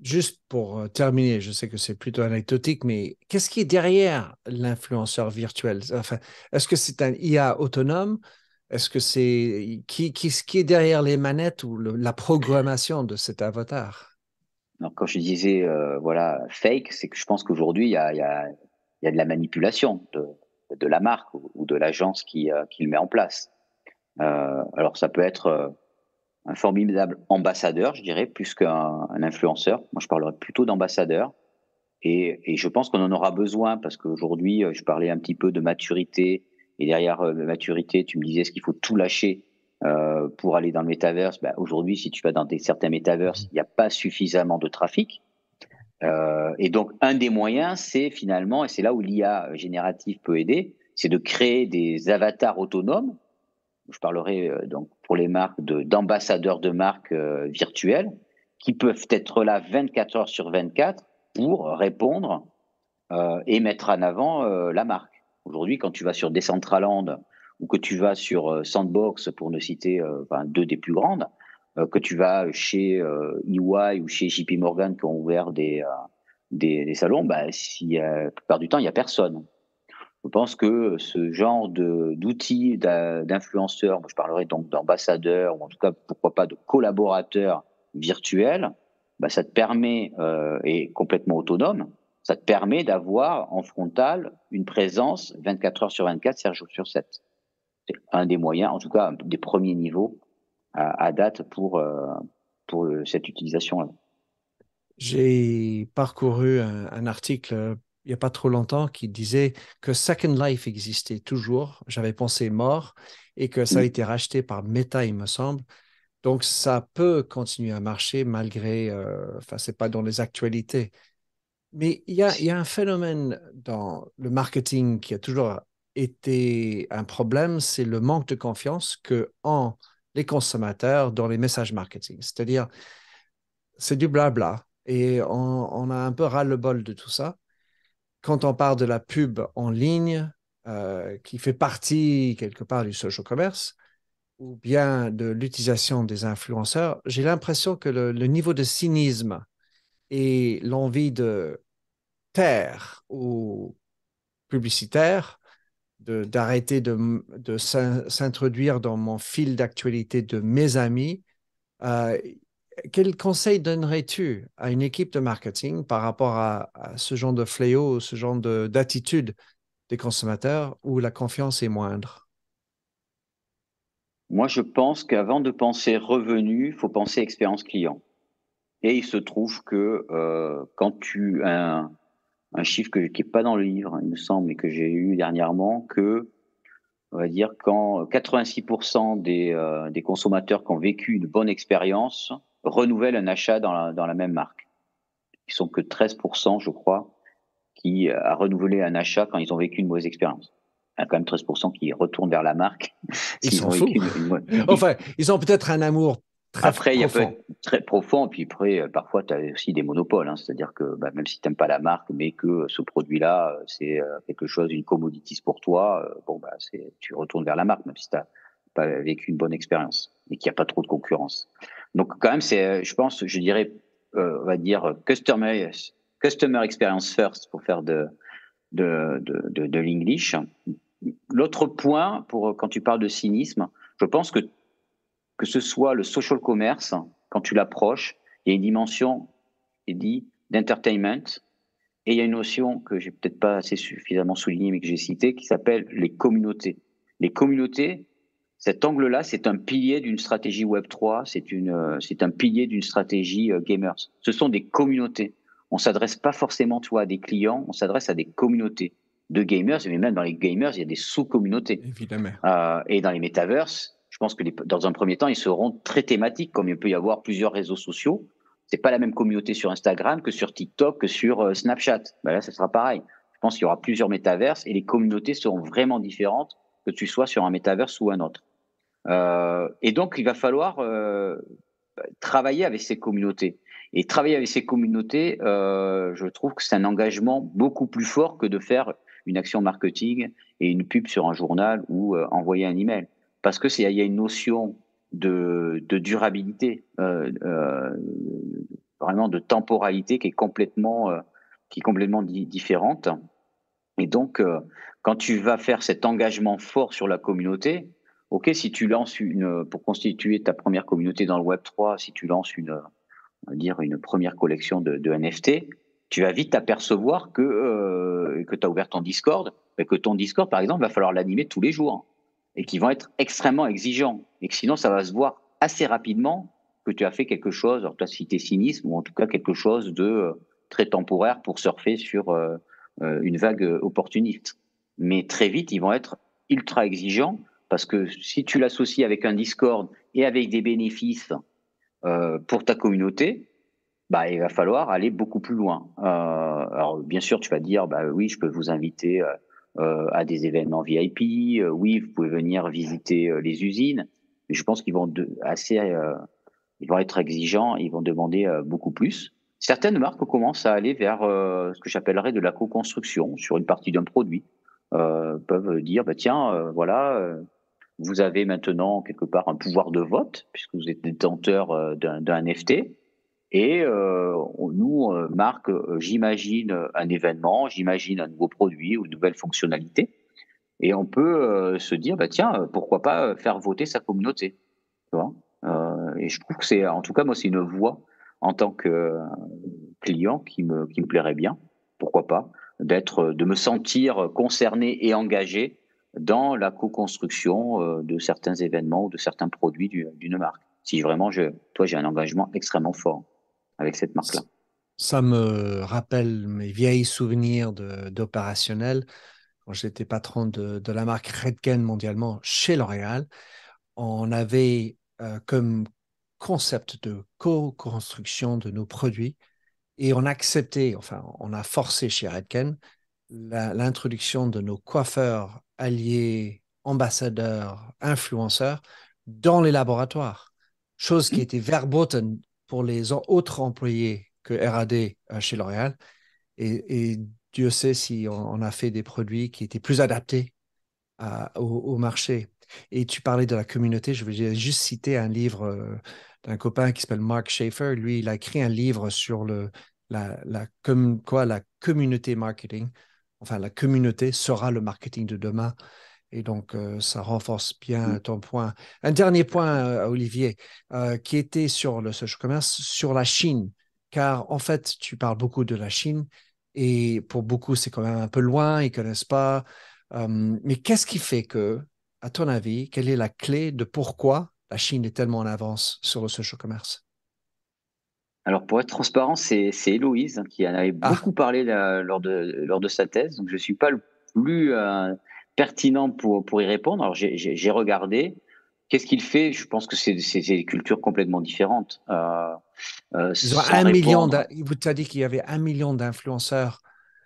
Juste pour terminer, je sais que c'est plutôt anecdotique, mais qu'est-ce qui est derrière l'influenceur virtuel? Enfin, est-ce que c'est un IA autonome? Est-ce que c'est qui est derrière les manettes ou la programmation de cet avatar? Alors, quand je disais voilà, fake, c'est que je pense qu'aujourd'hui, il y a de la manipulation de la marque ou de l'agence qui le met en place. Alors, ça peut être un formidable ambassadeur, je dirais, plus qu'un influenceur. Moi, je parlerais plutôt d'ambassadeur. Et je pense qu'on en aura besoin parce qu'aujourd'hui, je parlais un petit peu de maturité. Et derrière maturité, tu me disais ce qu'il faut tout lâcher pour aller dans le métaverse. Ben, aujourd'hui, si tu vas dans certains métaverses, il n'y a pas suffisamment de trafic. Et donc, un des moyens, c'est finalement, et c'est là où l'IA générative peut aider, c'est de créer des avatars autonomes. Je parlerai donc pour les marques d'ambassadeurs de marques virtuelles qui peuvent être là 24 heures sur 24 pour répondre et mettre en avant la marque. Aujourd'hui, quand tu vas sur Decentraland ou que tu vas sur Sandbox, pour ne citer deux des plus grandes, que tu vas chez EY ou chez JP Morgan qui ont ouvert des salons, bah, la plupart du temps, il n'y a personne. Je pense que ce genre d'outils d'influenceurs, je parlerai donc d'ambassadeurs, ou en tout cas, pourquoi pas de collaborateurs virtuels, bah, ça te permet, et complètement autonome, ça te permet d'avoir en frontal une présence 24 heures sur 24, 7 jours sur 7. C'est un des moyens, en tout cas, des premiers niveaux à date pour cette utilisation-là. J'ai parcouru un article il n'y a pas trop longtemps qui disait que Second Life existait toujours. J'avais pensé mort et que ça a été racheté par Meta, il me semble. Donc, ça peut continuer à marcher malgré, enfin, c'est pas dans les actualités. Mais il y a un phénomène dans le marketing qui a toujours été un problème, c'est le manque de confiance que ont les consommateurs dans les messages marketing. C'est-à-dire, c'est du blabla et on a un peu ras-le-bol de tout ça. Quand on parle de la pub en ligne, qui fait partie quelque part du social commerce, ou bien de l'utilisation des influenceurs, j'ai l'impression que le niveau de cynisme et l'envie de taire ou publicitaire, d'arrêter de s'introduire dans mon fil d'actualité de mes amis, euh, quel conseil donnerais-tu à une équipe de marketing par rapport à ce genre de fléau, ce genre d'attitude des consommateurs où la confiance est moindre? Moi, je pense qu'avant de penser revenu, il faut penser expérience client. Et il se trouve que quand tu as un chiffre qui n'est pas dans le livre, il me semble, et que j'ai eu dernièrement, que on va dire quand 86% des consommateurs qui ont vécu une bonne expérience renouvellent un achat dans la même marque. Ils sont que 13%, je crois, qui a renouvelé un achat quand ils ont vécu une mauvaise expérience. Il y a quand même 13% qui retournent vers la marque Ils s'ils s'en ont vécu foutent. une Enfin, ils ont peut-être un amour très Après, il y a peut profond. être très profond, et puis après, parfois, tu as aussi des monopoles. Hein, c'est-à-dire que bah, même si tu n'aimes pas la marque, mais que ce produit-là, c'est quelque chose, une commodities pour toi, bon, bah, tu retournes vers la marque, même si tu n'as pas vécu une bonne expérience et qu'il n'y a pas trop de concurrence. Donc, quand même, je pense, je dirais, on va dire, customer experience first pour faire de l'English. L'autre point, quand tu parles de cynisme, je pense que ce soit le social commerce, quand tu l'approches, il y a une dimension qui est dit d'entertainment, et il y a une notion que j'ai peut-être pas assez suffisamment soulignée, mais que j'ai citée, qui s'appelle les communautés. Les communautés, cet angle-là, c'est un pilier d'une stratégie Web3, c'est un pilier d'une stratégie gamers. Ce sont des communautés. On s'adresse pas forcément, tu vois, à des clients, on s'adresse à des communautés de gamers, mais même dans les gamers, il y a des sous-communautés. Évidemment. Et dans les métaverses, je pense que dans un premier temps, ils seront très thématiques, comme il peut y avoir plusieurs réseaux sociaux. C'est pas la même communauté sur Instagram que sur TikTok, que sur Snapchat. Ben là, ce sera pareil. Je pense qu'il y aura plusieurs métaverses et les communautés seront vraiment différentes que tu sois sur un métaverse ou un autre. Et donc, il va falloir travailler avec ces communautés. Et travailler avec ces communautés, je trouve que c'est un engagement beaucoup plus fort que de faire une action marketing et une pub sur un journal ou envoyer un email. Parce que il y a une notion de durabilité, vraiment de temporalité qui est complètement différente. Et donc, quand tu vas faire cet engagement fort sur la communauté, ok, si tu lances pour constituer ta première communauté dans le Web 3, si tu lances on va dire une première collection de NFT, tu vas vite t'apercevoir que tu as ouvert ton Discord, et que ton Discord, par exemple, va falloir l'animer tous les jours et qu'ils vont être extrêmement exigeants. Et que sinon, ça va se voir assez rapidement que tu as fait quelque chose, alors toi, si tu es cynisme, ou en tout cas quelque chose de très temporaire pour surfer sur une vague opportuniste. Mais très vite, ils vont être ultra exigeants parce que si tu l'associes avec un Discord et avec des bénéfices pour ta communauté, bah, il va falloir aller beaucoup plus loin. Alors, bien sûr, tu vas dire, bah oui, je peux vous inviter à des événements VIP, oui, vous pouvez venir visiter les usines, mais je pense qu'ils vont ils vont être exigeants, ils vont demander beaucoup plus. Certaines marques commencent à aller vers ce que j'appellerais de la co-construction sur une partie d'un produit. Peuvent dire, bah tiens, voilà, vous avez maintenant quelque part un pouvoir de vote puisque vous êtes détenteur d'un NFT. Et nous, marque, j'imagine un événement, j'imagine un nouveau produit ou une nouvelle fonctionnalité. Et on peut se dire, bah tiens, pourquoi pas faire voter sa communauté, tu vois. Et je trouve que c'est, en tout cas, moi, c'est une voie en tant que client qui me plairait bien. Pourquoi pas de me sentir concerné et engagé dans la co-construction de certains événements ou de certains produits d'une marque. Si vraiment j'ai un engagement extrêmement fort avec cette marque-là. Ça me rappelle mes vieilles souvenirs d'opérationnel quand j'étais patron de la marque Redken mondialement chez L'Oréal. On avait comme concept de co-construction de nos produits et on acceptait, enfin, on a forcé chez Redken l'introduction de nos coiffeurs, alliés, ambassadeurs, influenceurs dans les laboratoires. Chose qui était verboten pour les autres employés que R&D chez L'Oréal. Et Dieu sait si on a fait des produits qui étaient plus adaptés au marché. Et tu parlais de la communauté, je vais juste citer un livre d'un copain qui s'appelle Mark Schaefer. Lui, il a écrit un livre sur la communauté marketing. Enfin, la communauté sera le marketing de demain. Et donc, ça renforce bien ton point. Un dernier point, Olivier, qui était sur le social commerce, sur la Chine. Car en fait, tu parles beaucoup de la Chine et pour beaucoup, c'est quand même un peu loin, ils ne connaissent pas. Mais qu'est-ce qui fait que, à ton avis, quelle est la clé de pourquoi la Chine est tellement en avance sur le social commerce? Alors, pour être transparent, c'est Héloïse qui en avait Ah, beaucoup parlé lors de sa thèse. Donc, je ne suis pas le plus pertinent pour y répondre. Alors, j'ai regardé. Qu'est-ce qu'il fait? Je pense que c'est des cultures complètement différentes. ils ont Sans un million, répondre vous t'as dit qu'il y avait 1 million d'influenceurs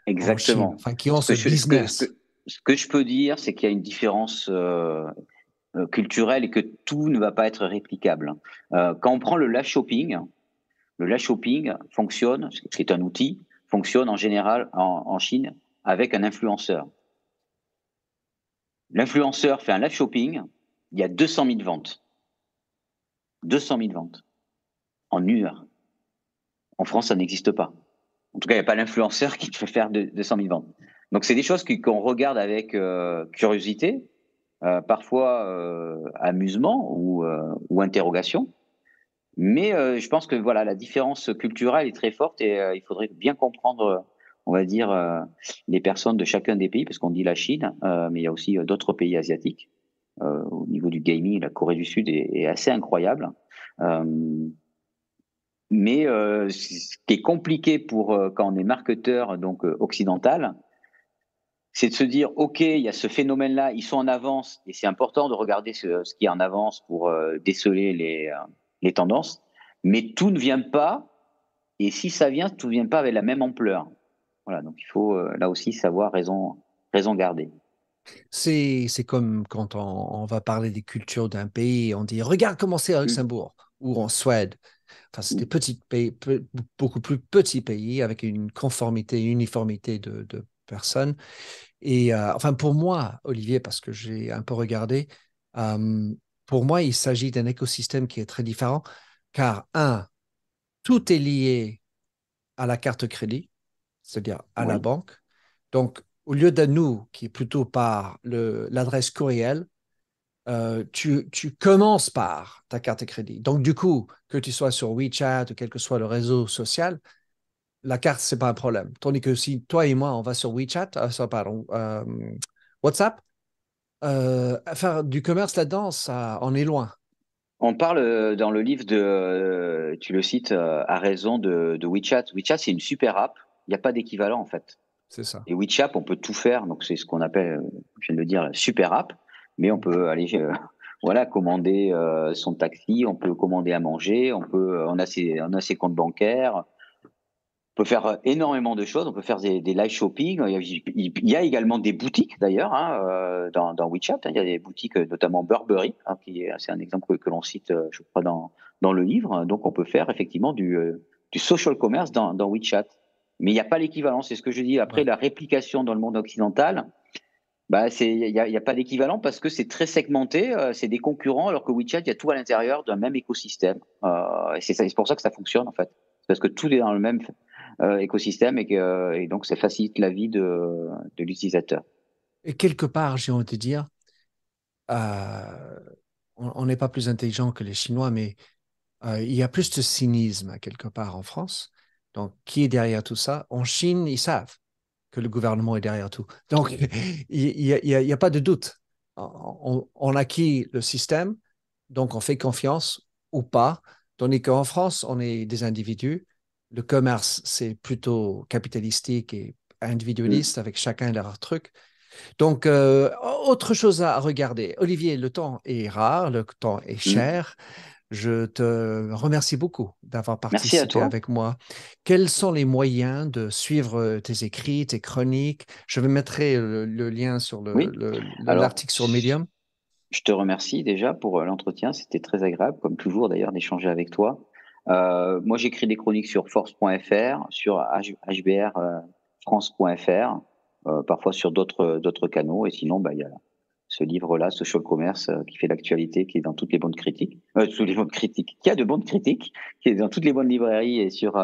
en Chine, exactement. enfin, qui ont Ce que ce business. ce que je peux dire, c'est qu'il y a une différence culturelle et que tout ne va pas être réplicable. Quand on prend le live shopping fonctionne, qui est un outil, fonctionne en général en Chine avec un influenceur. L'influenceur fait un live shopping, il y a 200 000 ventes. 200 000 ventes en une heure. En France, ça n'existe pas. En tout cas, il n'y a pas l'influenceur qui fait faire 200 000 ventes. Donc, c'est des choses qu'on regarde avec curiosité, parfois amusement ou interrogation. Mais je pense que voilà, la différence culturelle est très forte et il faudrait bien comprendre, on va dire, les personnes de chacun des pays, parce qu'on dit la Chine, mais il y a aussi d'autres pays asiatiques. Au niveau du gaming, la Corée du Sud est assez incroyable. Euh, mais ce qui est compliqué pour quand on est marketeur donc occidental, c'est de se dire ok, il y a ce phénomène-là, ils sont en avance et c'est important de regarder ce qui est en avance pour déceler les tendances, mais tout ne vient pas Et si ça vient, tout ne vient pas avec la même ampleur. Voilà, donc il faut là aussi savoir raison garder. C'est comme quand on va parler des cultures d'un pays, on dit regarde comment c'est à Luxembourg ou en Suède. Enfin, c'est des petits pays, beaucoup plus petits pays avec une conformité, une uniformité de personnes. Et enfin, pour moi, Olivier, parce que j'ai un peu regardé, pour moi, il s'agit d'un écosystème qui est très différent, car tout est lié à la carte crédit, c'est-à-dire à la Oui. banque. Donc, au lieu de nous, qui est plutôt par l'adresse courriel, tu commences par ta carte de crédit. Donc, du coup, que tu sois sur WeChat ou quel que soit le réseau social, la carte, c'est pas un problème. Tandis que si toi et moi, on va sur WeChat, WhatsApp, faire du commerce là-dedans, on est loin. On parle dans le livre tu le cites à raison de WeChat. WeChat, c'est une super app. Il n'y a pas d'équivalent en fait. C'est ça. Et WeChat, on peut tout faire. Donc c'est ce qu'on appelle, je viens de le dire, la super app. Mais on peut aller, voilà, commander son taxi, on peut commander à manger, on a ses comptes bancaires. On peut faire énormément de choses. On peut faire des live shopping. Il y a également des boutiques d'ailleurs dans WeChat. Il y a des boutiques, notamment Burberry, c'est un exemple que l'on cite, je crois, dans le livre. Donc on peut faire effectivement du social commerce dans WeChat. Mais il n'y a pas l'équivalent. C'est ce que je dis. Après, la réplication dans le monde occidental, il y a pas d'équivalent parce que c'est très segmenté. C'est des concurrents, alors que WeChat, il y a tout à l'intérieur d'un même écosystème. Et c'est pour ça que ça fonctionne en fait. Parce que tout est dans le même écosystème et donc ça facilite la vie de l'utilisateur. Et quelque part, j'ai envie de te dire, on n'est pas plus intelligent que les Chinois, mais il y a plus de cynisme quelque part en France. Donc, qui est derrière tout ça? En Chine, ils savent que le gouvernement est derrière tout. Donc, il n'y a pas de doute. On acquis le système, donc on fait confiance ou pas. Tandis qu'en France, on est des individus. Le commerce, c'est plutôt capitalistique et individualiste avec chacun leur truc. Donc, autre chose à regarder. Olivier, le temps est rare, le temps est cher. Je te remercie beaucoup d'avoir Merci à participé toi. avec moi. Quels sont les moyens de suivre tes écrits, tes chroniques? Je vais mettre le lien sur Oui. l'article sur Medium. Je te remercie déjà pour l'entretien. C'était très agréable, comme toujours d'ailleurs, d'échanger avec toi. Moi, j'écris des chroniques sur force.fr, sur hbrfrance.fr, parfois sur d'autres canaux. Et sinon, il y a ce livre-là, Social Commerce, qui fait l'actualité, qui est dans toutes les bonnes critiques, qui a de bonnes critiques, qui est dans toutes les bonnes librairies et sur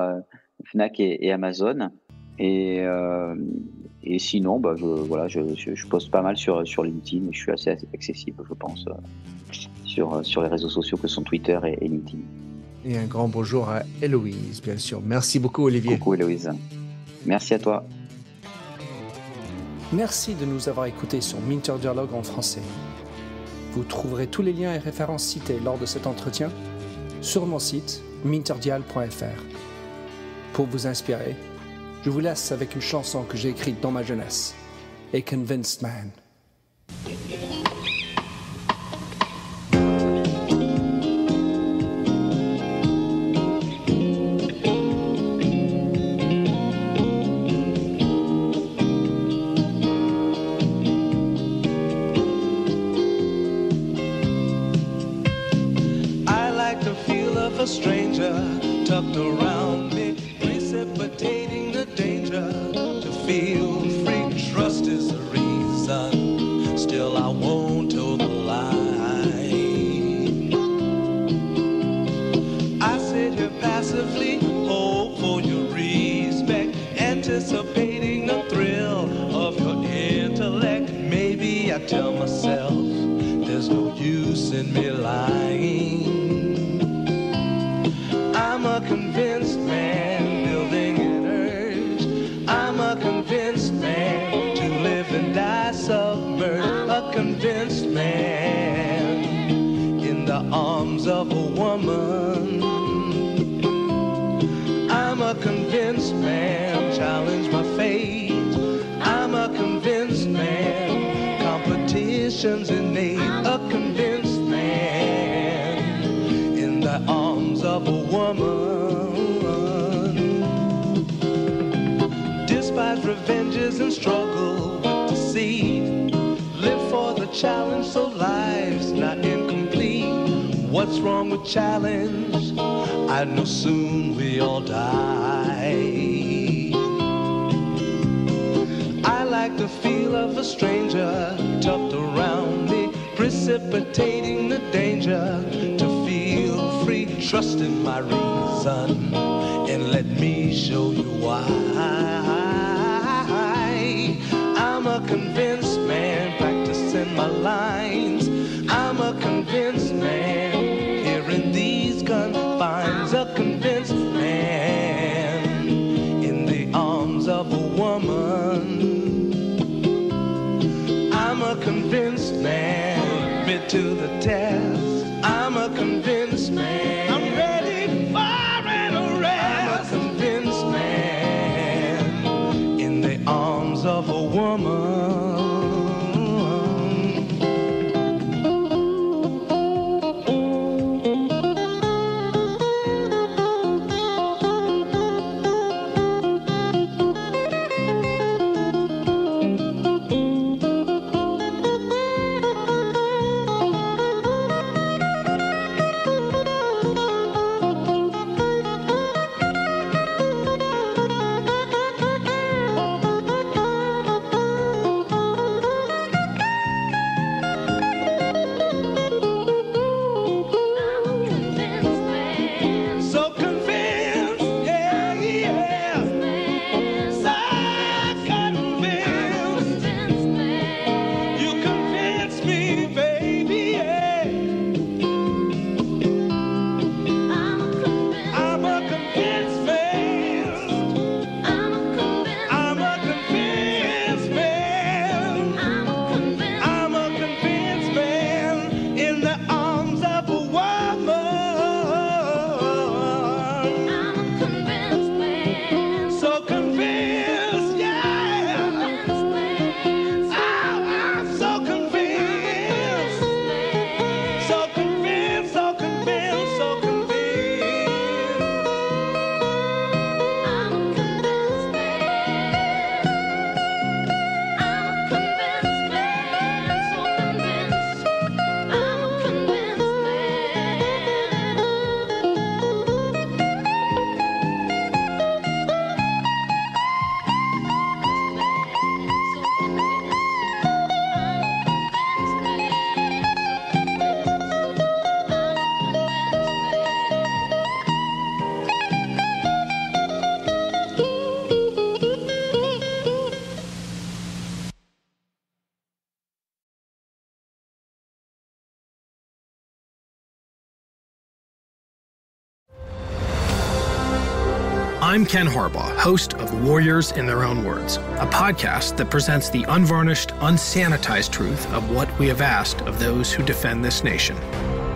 Fnac et Amazon. Et sinon, je poste pas mal sur LinkedIn. Je suis assez accessible, je pense, sur les réseaux sociaux que sont Twitter et LinkedIn. Et un grand bonjour à Héloïse, bien sûr. Merci beaucoup, Olivier. Coucou, Héloïse. Merci à toi. Merci de nous avoir écoutés sur Minter Dialogue en français. Vous trouverez tous les liens et références cités lors de cet entretien sur mon site minterdial.fr. Pour vous inspirer, je vous laisse avec une chanson que j'ai écrite dans ma jeunesse, A Convinced Man. A stranger tucked around me, precipitating the danger. To feel free, trust is the reason. Still, I won't toe the line. I sit here passively, hope for your respect, anticipating the thrill of your intellect. Maybe I tell myself there's no use in me lying. I'm a convinced man building an urge. I'm a convinced man to live and die submerged. A convinced man in the arms of a woman. I'm a convinced man, challenge my fate. I'm a convinced man, competition's innate. A convinced man in the arms of a woman. revenges and struggle with deceit. Live for the challenge so life's not incomplete. What's wrong with challenge? I know soon we all die. I like the feel of a stranger tucked around me, precipitating the danger to feel free. Trust in my reason and let me show you why. I'm a convinced man practicing my lines. I'm a convinced man here in these confines. A convinced man in the arms of a woman. I'm a convinced man, admit to the test. I'm a convinced man. I'm ready for an arrest. I'm a convinced man in the arms of a woman. I'm Ken Harbaugh, host of Warriors in Their Own Words, a podcast that presents the unvarnished, unsanitized truth of what we have asked of those who defend this nation.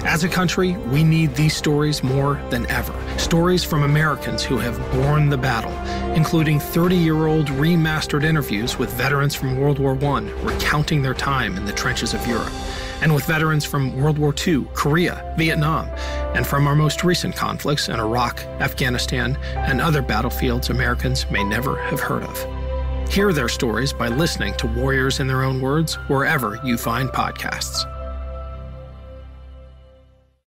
As a country, we need these stories more than ever. Stories from Americans who have borne the battle, including 30-year-old remastered interviews with veterans from World War I recounting their time in the trenches of Europe, and with veterans from World War II, Korea, Vietnam, and from our most recent conflicts in Iraq, Afghanistan, and other battlefields Americans may never have heard of. Hear their stories by listening to Warriors in Their Own Words wherever you find podcasts.